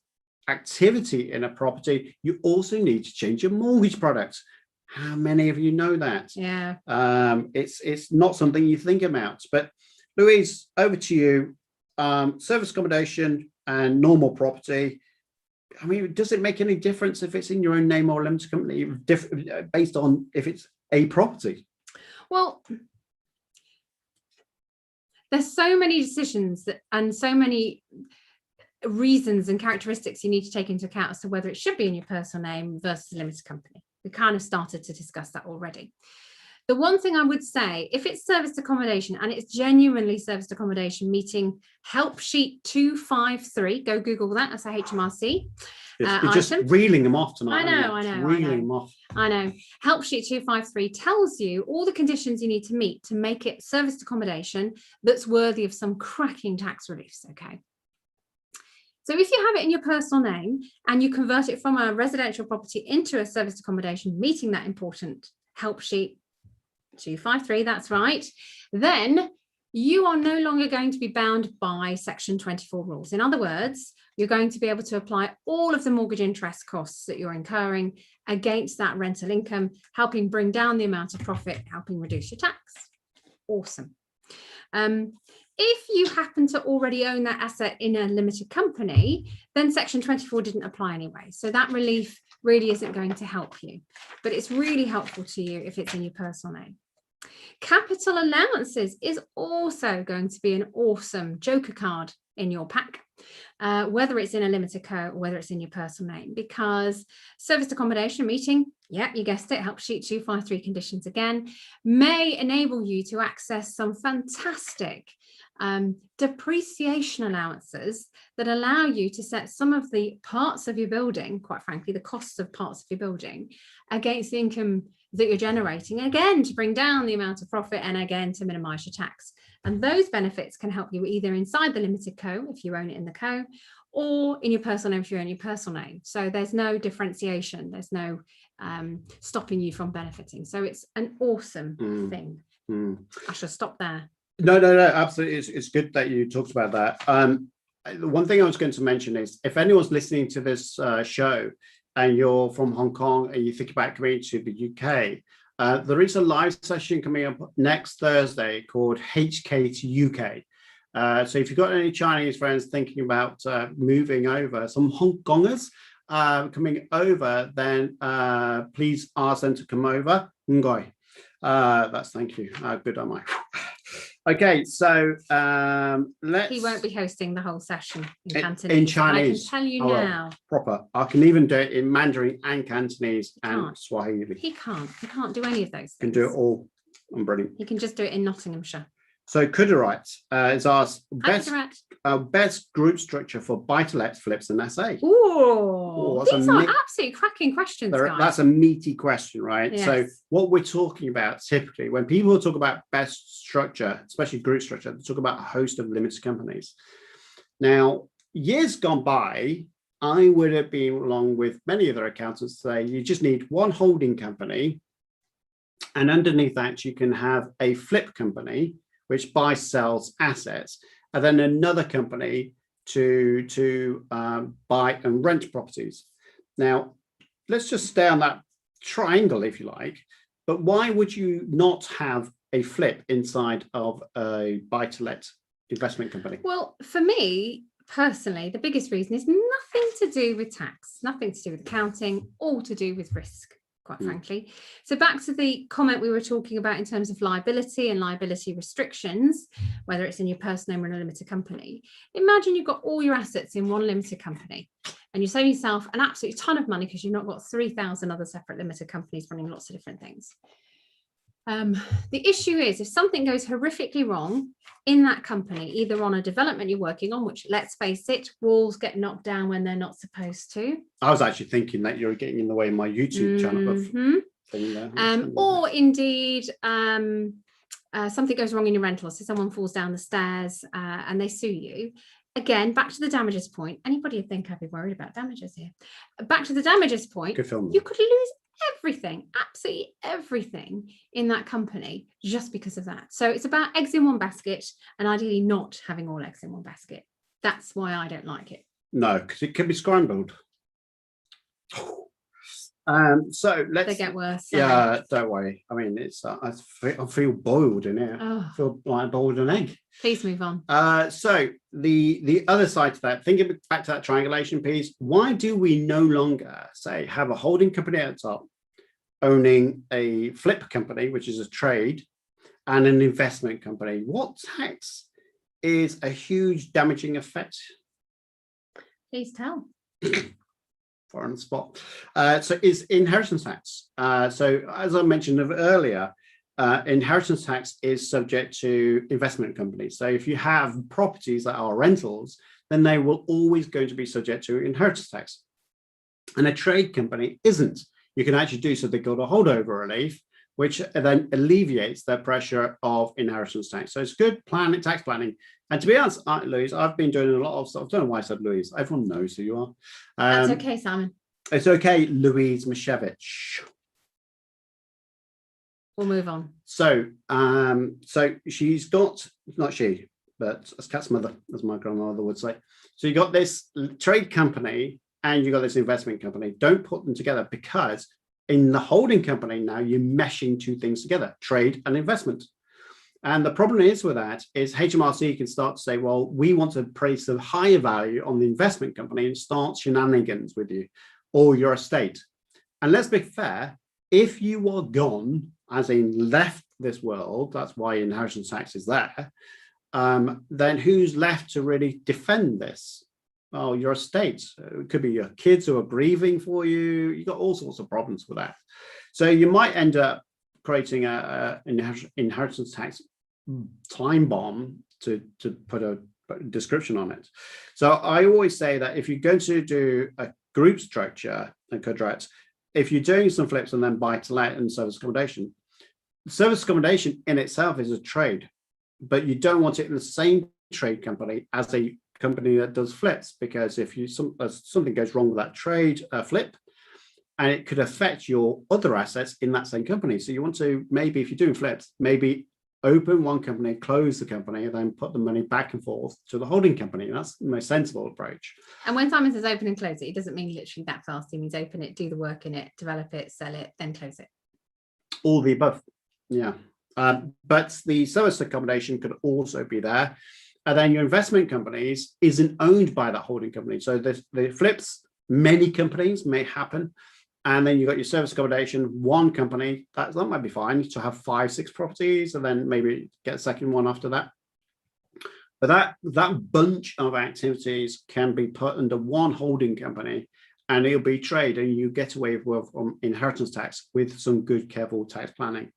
activity in a property, you also need to change your mortgage product. How many of you know that? Yeah. It's not something you think about. But Louise, over to you. Service accommodation and normal property. I mean, does it make any difference if it's in your own name or a limited company, based on if it's a property? Well, there's so many decisions and so many reasons and characteristics you need to take into account as to whether it should be in your personal name versus a limited company. We kind of started to discuss that already. The one thing I would say, if it's serviced accommodation and it's genuinely serviced accommodation meeting help sheet 253, go Google that, that's a HMRC. You're just reeling them off tonight. I know. Help sheet 253 tells you all the conditions you need to meet to make it serviced accommodation that's worthy of some cracking tax reliefs. Okay. So if you have it in your personal name and you convert it from a residential property into a serviced accommodation, meeting that important help sheet 253, that's right, then you are no longer going to be bound by Section 24 rules. In other words, you're going to be able to apply all of the mortgage interest costs that you're incurring against that rental income, helping bring down the amount of profit, helping reduce your tax. Awesome. If you happen to already own that asset in a limited company, then Section 24 didn't apply anyway. So that relief really isn't going to help you, but it's really helpful to you if it's in your personal name. Capital allowances is also going to be an awesome joker card in your pack, whether it's in a limited co or whether it's in your personal name, because serviced accommodation meeting, yeah, you guessed it, help sheet 253 conditions again, may enable you to access some fantastic depreciation allowances that allow you to set some of the parts of your building, quite frankly, the costs of parts of your building, against the income that you're generating, again, to bring down the amount of profit and again, to minimize your tax. And those benefits can help you either inside the limited co, if you own it in the co, or in your personal name if you own your personal name. So there's no differentiation. There's no stopping you from benefiting. So it's an awesome thing. I should stop there. No, absolutely. It's good that you talked about that. The one thing I was going to mention is if anyone's listening to this show and you're from Hong Kong and you think about coming to the UK, there is a live session coming up next Thursday called HK to UK. So if you've got any Chinese friends thinking about moving over, some Hong Kongers coming over, then please ask them to come over. Ngoi. That's thank you. Good on my. Okay, so let's. He won't be hosting the whole session in Cantonese. In Chinese. I can tell you now. Proper. I can even do it in Mandarin and Cantonese and Swahili. He can't. He can't do any of those things. Can do it all. I'm brilliant. He can just do it in Nottinghamshire. So Kudirite is asked best group structure for buy-to-let flips and SA. Ooh, these are absolutely cracking questions, guys. That's a meaty question, right? Yes. So what we're talking about typically, when people talk about best structure, especially group structure, they talk about a host of limited companies. Now, years gone by, I would have been along with many other accountants say you just need one holding company, and underneath that you can have a flip company which buys, sells assets, and then another company to buy and rent properties. Now, let's just stay on that triangle, if you like, but why would you not have a flip inside of a buy-to-let investment company? Well, for me, personally, the biggest reason is nothing to do with tax, nothing to do with accounting, all to do with risk, quite frankly. So back to the comment we were talking about in terms of liability and liability restrictions, whether it's in your personal name or in a limited company. Imagine you've got all your assets in one limited company and you save yourself an absolute ton of money because you've not got 3,000 other separate limited companies running lots of different things. The issue is if something goes horrifically wrong in that company, either on a development you're working on, which let's face it, walls get knocked down when they're not supposed to. I was actually thinking that you're getting in the way of my YouTube channel. Or indeed, something goes wrong in your rental. So someone falls down the stairs and they sue you. Again, back to the damages point. Anybody would think I'd be worried about damages here. Back to the damages point, you could lose everything, absolutely everything in that company just because of that. So it's about eggs in one basket and ideally not having all eggs in one basket. That's why I don't like it. No, because it can be scrambled. So let's. They get worse. Yeah, don't worry. I mean, it's. I feel boiled in here. Oh. I feel like I boiled an egg. Please move on. So the other side to that, thinking back to that triangulation piece, why do we no longer say have a holding company at the top, owning a flip company, which is a trade, and an investment company? What tax is a huge damaging effect? Please tell. On the spot. So is inheritance tax. So as I mentioned earlier, inheritance tax is subject to investment companies. So if you have properties that are rentals, then they will always going to be subject to inheritance tax. And a trade company isn't. You can actually do something called a holdover relief, which then alleviates the pressure of inheritance tax. So it's good tax planning. And to be honest, Louise, I've been doing a lot of stuff. I don't know why I said Louise. Everyone knows who you are. That's okay, Simon. It's okay, Louise Mashevich. we'll move on. So, so she's got, not she, but as Cat's mother, as my grandmother would say. So you got this trade company and you got this investment company. Don't put them together, because in the holding company now you're meshing two things together, trade and investment. And the problem is with that is HMRC can start to say, well, we want to place a higher value on the investment company and start shenanigans with you or your estate. And let's be fair, if you are gone, as in left this world, that's why inheritance tax is there, then who's left to really defend this? Well, your estate. It could be your kids who are grieving for you. You've got all sorts of problems with that. So you might end up creating an inheritance tax time bomb, to put a description on it. So I always say that if you're going to do a group structure and contracts, if you're doing some flips and then buy to let and service accommodation in itself is a trade, but you don't want it in the same trade company as a company that does flips, because if you something goes wrong with that trade flip, and it could affect your other assets in that same company. So you want to, maybe if you're doing flips, maybe open one company, close the company, and then put the money back and forth to the holding company. And that's the most sensible approach. And when Simon says open and close it, it doesn't mean literally that fast. He means open it, do the work in it, develop it, sell it, then close it. All the above. Yeah. But the service accommodation could also be there. And then your investment companies isn't owned by that holding company. So the flips, many companies may happen. And then you've got your service accommodation, one company, that might be fine to have 5-6 properties, and then maybe get a second one after that. But that bunch of activities can be put under one holding company, and it'll be trade, and you get away with inheritance tax with some good, careful tax planning.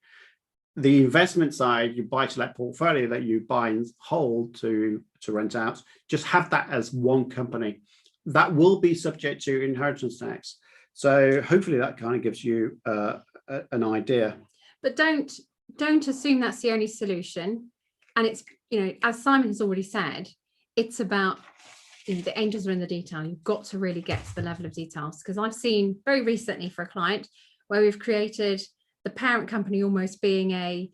The investment side, you buy to let portfolio that you buy and hold to rent out, just have that as one company. That will be subject to inheritance tax. So hopefully that kind of gives you an idea. But don't assume that's the only solution. And it's, as Simon has already said, it's about, the angels are in the detail. You've got to really get to the level of details, because I've seen very recently for a client where we've created the parent company almost being a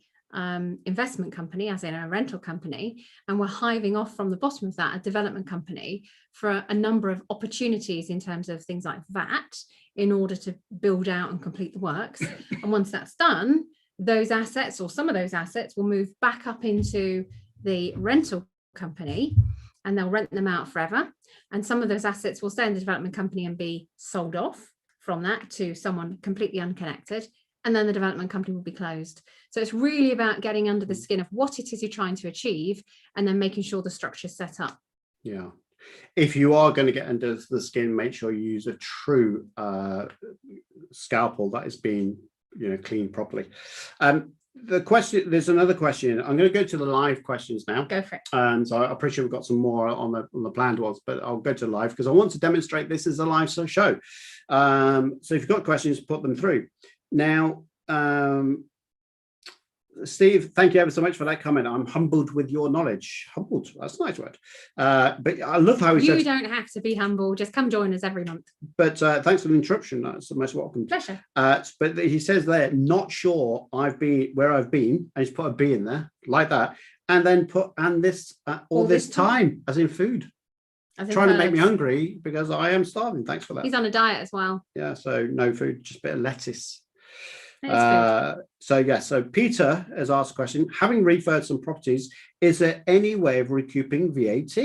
investment company, as in a rental company, and we're hiving off from the bottom of that a development company for a number of opportunities in terms of things like VAT, in order to build out and complete the works. And once that's done, those assets, or some of those assets, will move back up into the rental company, and they'll rent them out forever. And some of those assets will stay in the development company and be sold off from that to someone completely unconnected. And then the development company will be closed. So it's really about getting under the skin of what it is you're trying to achieve, and then making sure the structure is set up. Yeah. If you are going to get under the skin, make sure you use a true scalpel that is being, cleaned properly. There's another question. I'm going to go to the live questions now. Go for it. So I appreciate we've got some more on the planned ones, but I'll go to live because I want to demonstrate this is a live show. So if you've got questions, put them through. Now, Steve, thank you ever so much for that comment. I'm humbled with your knowledge. Humbled, that's a nice word. But I love how he says, you don't have to be humble, just come join us every month. But thanks for the interruption. That's most welcome. Pleasure. But he says there, not sure I've been where I've been, and he's put a B in there like that, and then put all this time as in food. Trying to make me hungry because I am starving. Thanks for that. He's on a diet as well. Yeah, so no food, just a bit of lettuce. So Peter has asked a question: having refurbed some properties, is there any way of recouping VAT?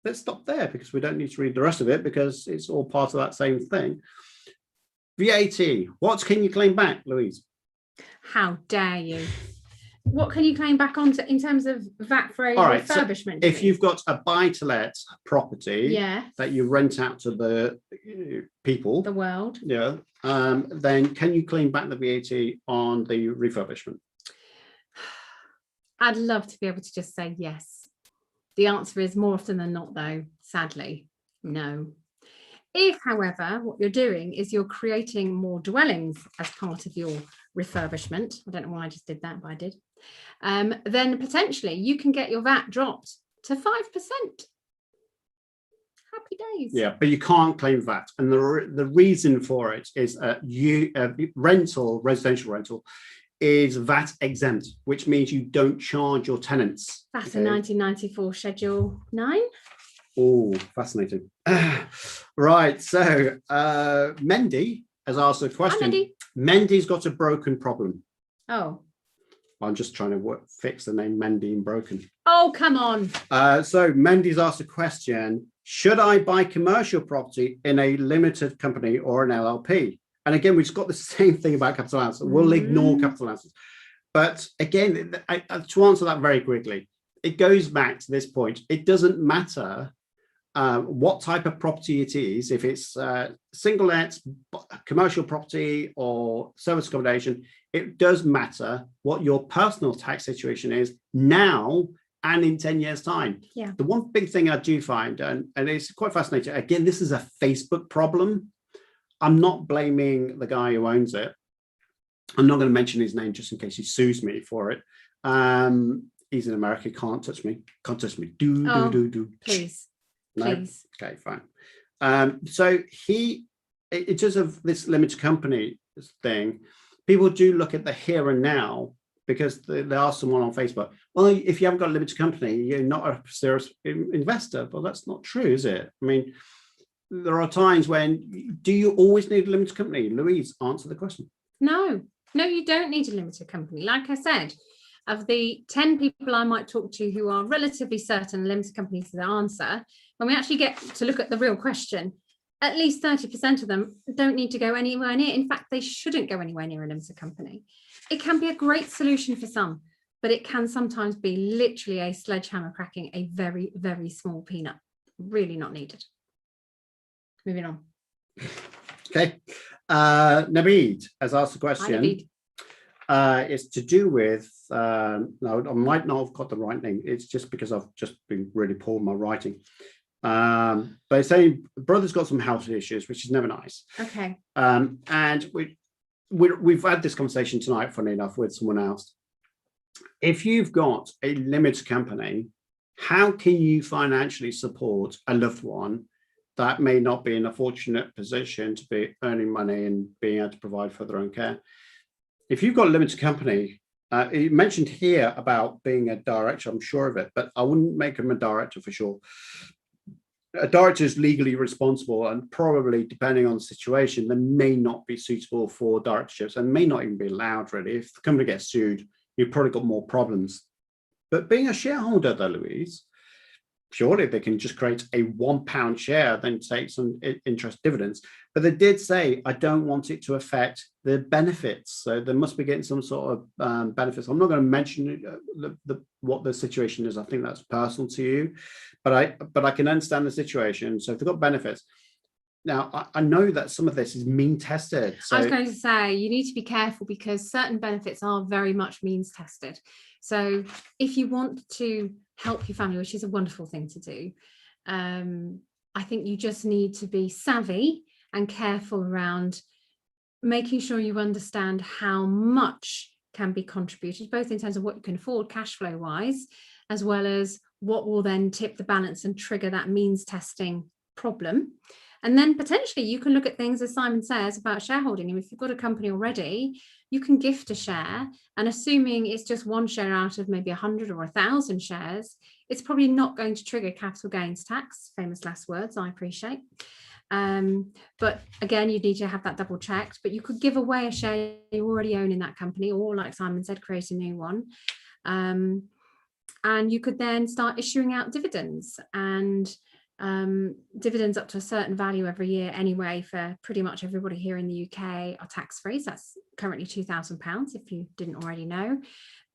Let's stop there because we don't need to read the rest of it because it's all part of that same thing. VAT, what can you claim back, Louise? How dare you? What can you claim back on in terms of VAT for a refurbishment? So if you've got a buy-to-let property that you rent out to the people, the world, then can you claim back the VAT on the refurbishment? I'd love to be able to just say yes. The answer is more often than not, though, sadly, no. If, however, what you're doing is you're creating more dwellings as part of your refurbishment, I don't know why I just did that, but I did, then potentially you can get your VAT dropped to 5%. Happy days. Yeah, but you can't claim VAT. And the reason for it is residential rental is VAT exempt, which means you don't charge your tenants. That's a 1994 Schedule 9. Oh, fascinating. Right. So Mendy has asked a question. Hi, Mendy. Mendy's got a broken problem. Oh. I'm just trying to fix the name Mendy and broken. Oh, come on. So Mendy's asked a question. Should I buy commercial property in a limited company or an LLP? And again, we've got the same thing about capital allowance. We'll ignore capital allowances. But again, to answer that very quickly, it goes back to this point. It doesn't matter what type of property it is, if it's single let, commercial property or service accommodation. It does matter what your personal tax situation is now and in 10 years' time. Yeah. The one big thing I do find, and it's quite fascinating, again, this is a Facebook problem. I'm not blaming the guy who owns it. I'm not going to mention his name just in case he sues me for it. He's in America, can't touch me. Can't touch me. Do. Please. No? Please. Okay, fine. So in terms of this limited company thing, people do look at the here and now because they ask someone on Facebook, well, if you haven't got a limited company, you're not a serious investor. Well, that's not true, is it? I mean, there are times when, do you always need a limited company? Louise, answer the question. No, you don't need a limited company. Like I said, of the 10 people I might talk to who are relatively certain limited companies is the answer, when we actually get to look at the real question, at least 30% of them don't need to go anywhere near. In fact, they shouldn't go anywhere near a limited company. It can be a great solution for some, but it can sometimes be literally a sledgehammer cracking a very, very small peanut. Really not needed. Moving on. Okay. Naveed has asked a question. It's to do with, no, I might not have got the right name. It's just because I've just been really poor in my writing. But it's saying brother's got some health issues, which is never nice. Okay. And we've had this conversation tonight, funny enough, with someone else. If you've got a limited company, how can you financially support a loved one that may not be in a fortunate position to be earning money and being able to provide for their own care? If you've got a limited company, you mentioned here about being a director, I'm sure of it, but I wouldn't make him a director for sure. A director is legally responsible and probably, depending on the situation, they may not be suitable for directorships and may not even be allowed, really. If the company gets sued, you've probably got more problems. But being a shareholder, though, Louise, surely they can just create a £1 share, then take some interest dividends. But they did say, I don't want it to affect the benefits. So they must be getting some sort of benefits. I'm not going to mention what the situation is. I think that's personal to you, but I can understand the situation. So if they've got benefits. Now, I know that some of this is mean tested. So I was going to say, you need to be careful because certain benefits are very much means tested. So if you want to help your family, which is a wonderful thing to do, I think you just need to be savvy and careful around making sure you understand how much can be contributed, both in terms of what you can afford cash flow wise, as well as what will then tip the balance and trigger that means testing problem. And then potentially you can look at things, as Simon says, about shareholding. And if you've got a company already, you can gift a share, and assuming it's just one share out of maybe 100 or 1,000 shares, it's probably not going to trigger capital gains tax. Famous last words, I appreciate. But again, you need to have that double checked. But you could give away a share you already own in that company, or like Simon said, create a new one. And you could then start issuing out dividends, and dividends up to a certain value every year anyway for pretty much everybody here in the UK are tax-free. So that's currently £2,000 if you didn't already know.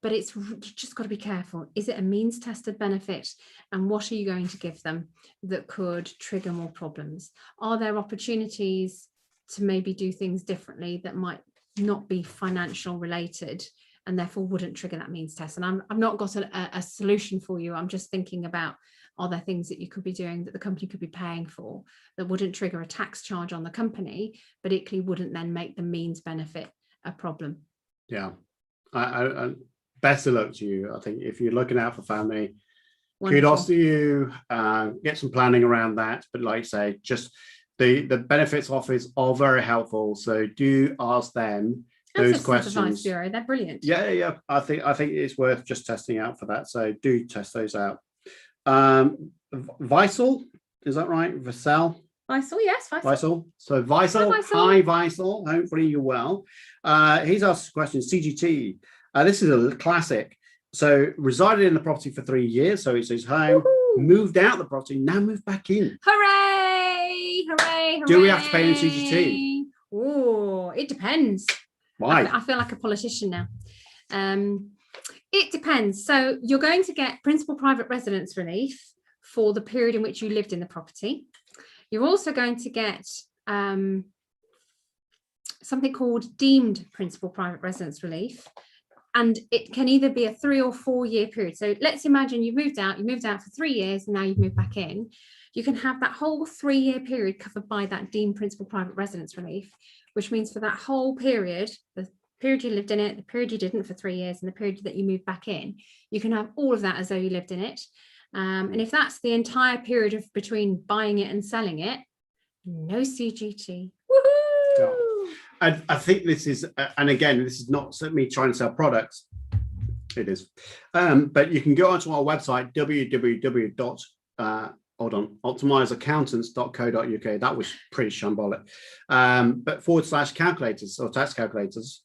But it's just got to be careful. Is it a means tested benefit, and what are you going to give them that could trigger more problems? Are there opportunities to maybe do things differently that might not be financial related and therefore wouldn't trigger that means test? And I've not got a solution for you. I'm just thinking about, are there things that you could be doing that the company could be paying for that wouldn't trigger a tax charge on the company, but equally wouldn't then make the means benefit a problem? Yeah, I best of luck to you. I think if you're looking out for family, Wonderful. Kudos to you. Get some planning around that. But like I say, just the benefits offers are very helpful. So do ask them. those Citizens Advice questions. Bureau, they're brilliant. Yeah. I think it's worth just testing out for that. So do test those out. Visal, is that right? Visal? Visal, yes, Visal. So Visal, hi Visal. Hopefully you're well. He's asked a question. CGT. This is a classic. So resided in the property for 3 years, so it's his home. Woo-hoo. Moved out the property, now moved back in. Hooray! Hooray! Do we have to pay any CGT? Oh, it depends. Why? I feel like a politician now. It depends. So you're going to get principal private residence relief for the period in which you lived in the property. You're also going to get something called deemed principal private residence relief. And it can either be a 3 or 4 year period. So let's imagine you moved out for 3 years and now you've moved back in. You can have that whole 3 year period covered by that deemed principal private residence relief, which means for that whole period, the period you lived in it, the period you didn't for 3 years, and the period that you moved back in, you can have all of that as though you lived in it. And if that's the entire period of between buying it and selling it, no CGT. Woohoo! No. I think this is, and again, this is not me trying to sell products. It is, but you can go onto our website www.optimizeaccountants.co.uk. That was pretty shambolic, but /calculators or tax calculators.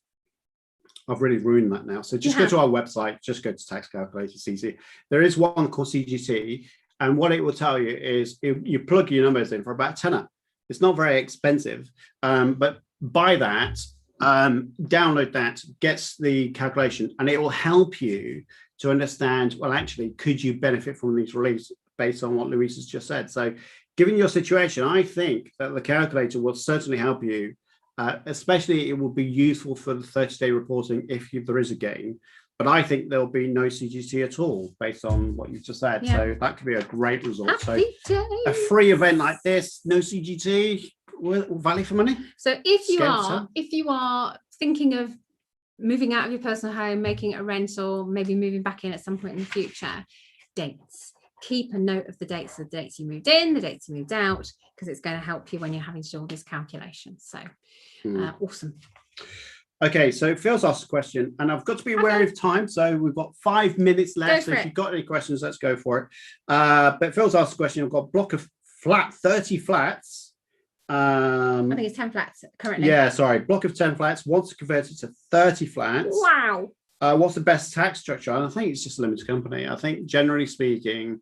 I've really ruined that now. So just go to our website. Just go to tax calculators. Easy. There is one called CGT, and what it will tell you is you plug your numbers in for about £10. It's not very expensive, but buy that, download that, gets the calculation, and it will help you to understand, well, actually, could you benefit from these reliefs based on what Louise has just said? So given your situation, I think that the calculator will certainly help you, especially it will be useful for the 30-day reporting if there is a gain. But I think there'll be no CGT at all based on what you've just said. Yeah. So that could be a great result. Happy so a free event like this, no CGT, value for money. So if you are thinking of moving out of your personal home, making it a rental, maybe moving back in at some point in the future, dates. Keep a note of the dates you moved in, the dates you moved out, because it's going to help you when you're having to do all these calculations. So awesome. Okay, so Phil's asked a question, and I've got to be wary of time, so we've got 5 minutes left. So if you've got any questions, let's go for it. But Phil's asked a question. I've got a block of 30 flats. I think it's 10 flats currently. Yeah, sorry, block of 10 flats. Wants to convert it to 30 flats. Wow. What's the best tax structure? And I think it's just a limited company. I think generally speaking,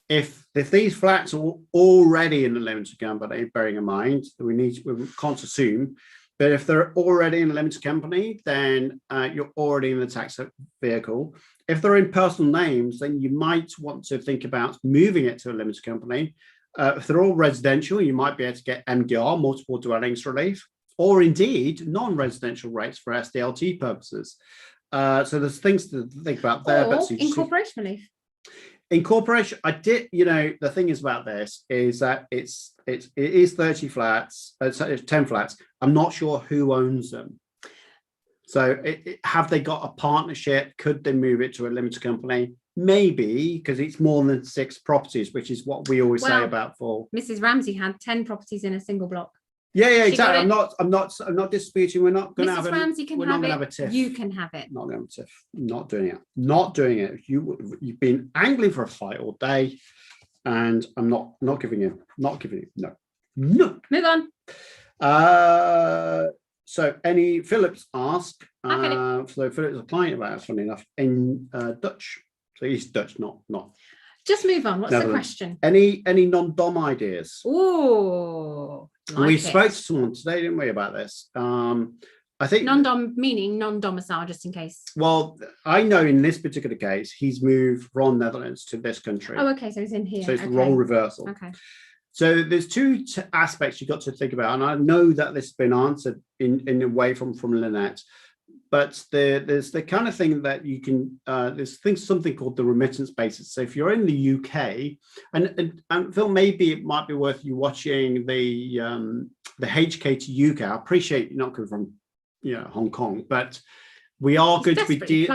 if these flats are already in the limited company, bearing in mind that we can't assume. But if they're already in a limited company, then you're already in the tax vehicle. If they're in personal names, then you might want to think about moving it to a limited company. If they're all residential, you might be able to get MDR, multiple dwellings relief, or indeed non-residential rates for SDLT purposes. So there's things to think about there. Or incorporation relief. Incorporation, the thing is about this is that it is 30 flats, it's 10 flats. I'm not sure who owns them. So have they got a partnership? Could they move it to a limited company? Maybe, because it's more than 6 properties, which is what we always say about for. Mrs. Ramsey had 10 properties in a single block. Yeah, exactly. I'm not disputing. We're not going to have Mrs. Ramsey can have it. TIF. You can have it. Not going to TIF. Not doing it. Not doing it. You've been angling for a fight all day, and I'm not giving you. Not giving you. No. Move on. So Phillips asked. So Phillips a client of ours, funny enough, in Dutch. So he's Dutch, not. Just move on. What's the question? Any non-dom ideas? Oh, we spoke to someone today, didn't we, about this? I think non-dom meaning non-domicile, just in case. Well, I know in this particular case, he's moved from Netherlands to this country. Oh, okay, so he's in here. So it's the role reversal. Okay. So there's 2 aspects you've got to think about, and I know that this has been answered in a way from Lynette. But there's the kind of thing that you can, there's something called the remittance basis. So if you're in the UK, and Phil, maybe it might be worth you watching the HK to UK. I appreciate you're not coming from Hong Kong, but we are going to be.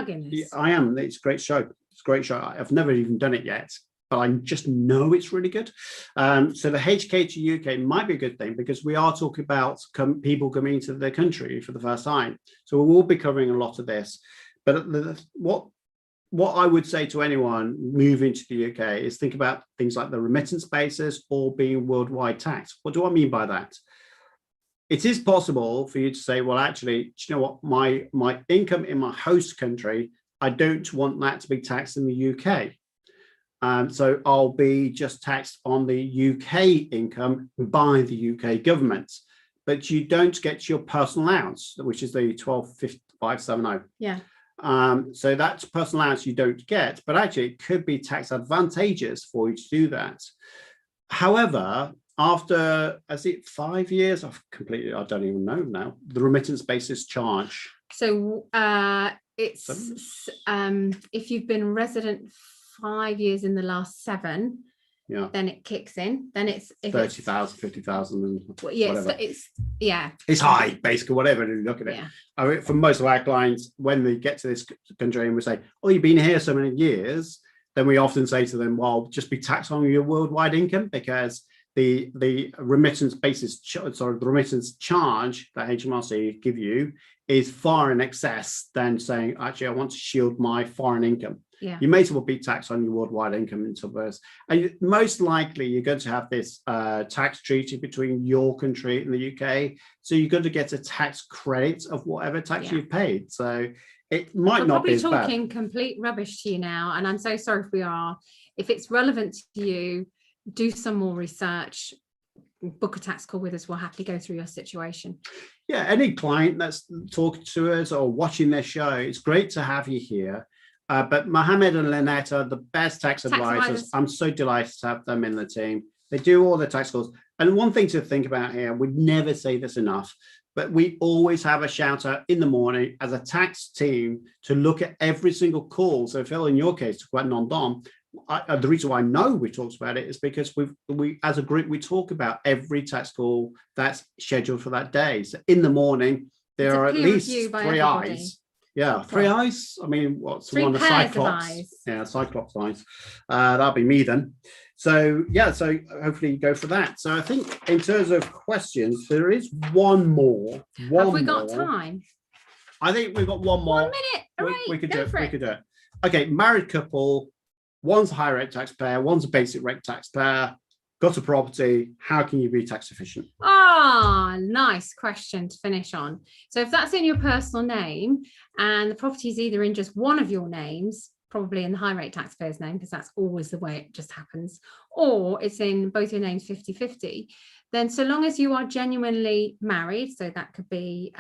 I am. It's a great show. It's a great show. I've never even done it yet, but I just know it's really good. So the HK to UK might be a good thing because we are talking about people coming into the country for the first time. So we will be covering a lot of this. But what I would say to anyone moving to the UK is think about things like the remittance basis or being worldwide taxed. What do I mean by that? It is possible for you to say, well, actually, do you know what? My income in my host country, I don't want that to be taxed in the UK. So I'll be just taxed on the UK income by the UK government, but you don't get your personal allowance, which is the 12,570. Yeah. So that's personal allowance you don't get, but actually it could be tax advantageous for you to do that. However, after, is it 5 years? I don't even know now, the remittance basis charge. So it's if you've been resident 5 years in the last 7, yeah, then it kicks in. Then it's 30,000, 50,000, and whatever. It's high, basically, whatever you look at it. Yeah. I mean, for most of our clients, when they get to this country and we say, "Oh, you've been here so many years," then we often say to them, "Well, just be taxed on your worldwide income because the remittance basis, the remittance charge that HMRC give you is far in excess than saying, actually, I want to shield my foreign income." Yeah. You may as well be taxed on your worldwide income in some ways. And most likely you're going to have this tax treaty between your country and the UK. So you're going to get a tax credit of whatever tax you've paid. So it might not be as bad. We're probably talking complete rubbish to you now. And I'm so sorry if we are. If it's relevant to you, do some more research, book a tax call with us. We'll happily go through your situation. Yeah, any client that's talking to us or watching this show, it's great to have you here. But Mohammed and Lynette are the best tax advisors. I'm so delighted to have them in the team. They do all the tax calls. And one thing to think about here, we never say this enough, but we always have a shout out in the morning as a tax team to look at every single call. So Phil, in your case, talk about non-dom. The reason why I know we talked about it is because we as a group, we talk about every tax call that's scheduled for that day. So in the morning, there are at least 3 eyes. Yeah, 3 eyes. I mean, what's the one? The Cyclops. Yeah, Cyclops eyes. That'll be me then. So yeah, so hopefully you go for that. So I think in terms of questions, there is one more. Have we got time? I think we've got one more. 1 minute. All right, we could do it. We could do it. Okay, married couple. One's a high rate taxpayer. One's a basic rate taxpayer. Got a property. How can you be tax efficient? Ah, nice question to finish on. So if that's in your personal name and the property is either in just one of your names, probably in the high rate taxpayer's name, because that's always the way it just happens, or it's in both your names 50-50, then so long as you are genuinely married, so that could be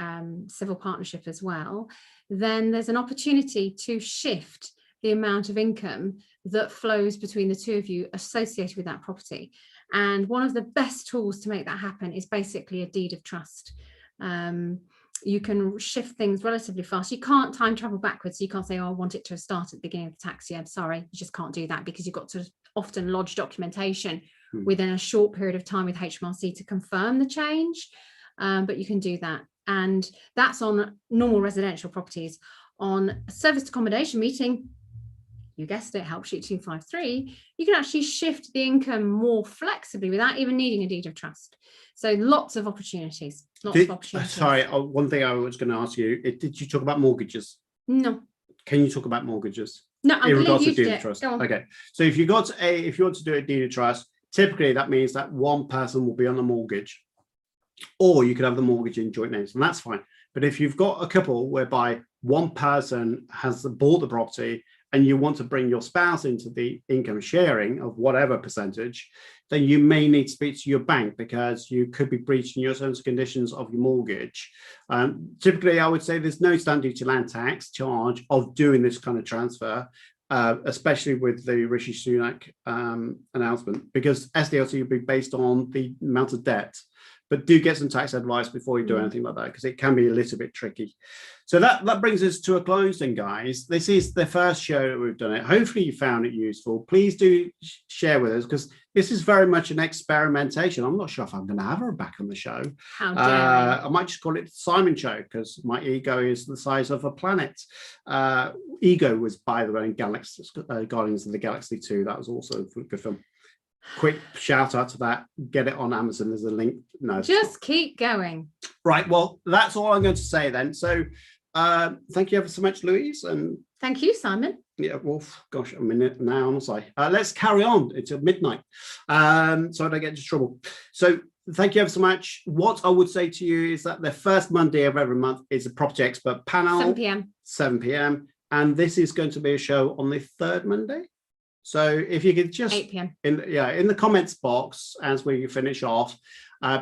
civil partnership as well, then there's an opportunity to shift the amount of income that flows between the two of you associated with that property. And one of the best tools to make that happen is basically a deed of trust. You can shift things relatively fast. You can't time travel backwards. You can't say, oh, I want it to start at the beginning of the tax year. Sorry, you just can't do that because you've got to often lodge documentation within a short period of time with HMRC to confirm the change. But you can do that. And that's on normal residential properties. On serviced accommodation, meeting, you guessed it, Help Sheet 253, you can actually shift the income more flexibly without even needing a deed of trust. So lots of opportunities. Sorry, one thing I was going to ask you, did you talk about mortgages? No. Can you talk about mortgages? No, I'm in regards to deed of trust. Okay. So if you want to do a deed of trust, typically that means that one person will be on the mortgage, or you could have the mortgage in joint names, and that's fine. But if you've got a couple whereby one person has bought the property and you want to bring your spouse into the income sharing of whatever percentage, then you may need to speak to your bank because you could be breaching your terms and conditions of your mortgage. Typically, I would say there's no stamp duty land tax charge of doing this kind of transfer, especially with the Rishi Sunak announcement, because SDLT would be based on the amount of debt. but do get some tax advice before you do anything like that, because it can be a little bit tricky. So that brings us to a close then, guys. This is the first show that we've done it. Hopefully you found it useful. Please do share with us, because this is very much an experimentation. I'm not sure if I'm going to have her back on the show. How dare you. I might just call it the Simon Show, because my ego is the size of a planet. Ego was, by the way, in Guardians of the Galaxy 2. That was also a good film. Quick shout out to that. Get it on Amazon. There's a link. No, just keep going. Right. Well, that's all I'm going to say then. So thank you ever so much, Louise. And thank you, Simon. yeah, well, gosh, a minute now, honestly. Let's carry on until midnight, so I don't get into trouble. So thank you ever so much. What I would say to you is that the first Monday of every month is a property expert panel. 7 p.m. 7 p.m. And this is going to be a show on the third Monday. So if you could just 8 p.m. in the comments box as we finish off,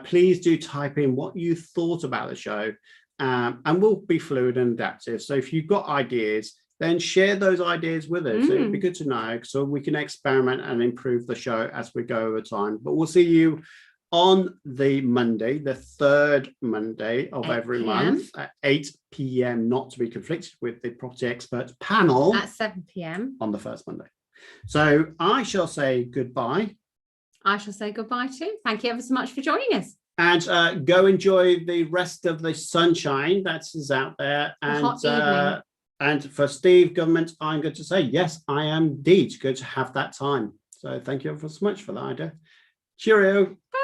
please do type in what you thought about the show, and we'll be fluid and adaptive. So if you've got ideas, then share those ideas with us. It'd be good to know, so we can experiment and improve the show as we go over time. But we'll see you on the Monday, the third Monday of every month at 8 p.m, not to be conflicted with the property experts panel at 7 p.m. on the first Monday. So I shall say goodbye. I shall say goodbye too. Thank you ever so much for joining us. And go enjoy the rest of the sunshine that is out there. And hot evening. And for Steve Government, I'm going to say, yes, I am indeed good to have that time. So thank you ever so much for that idea. Cheerio. Bye.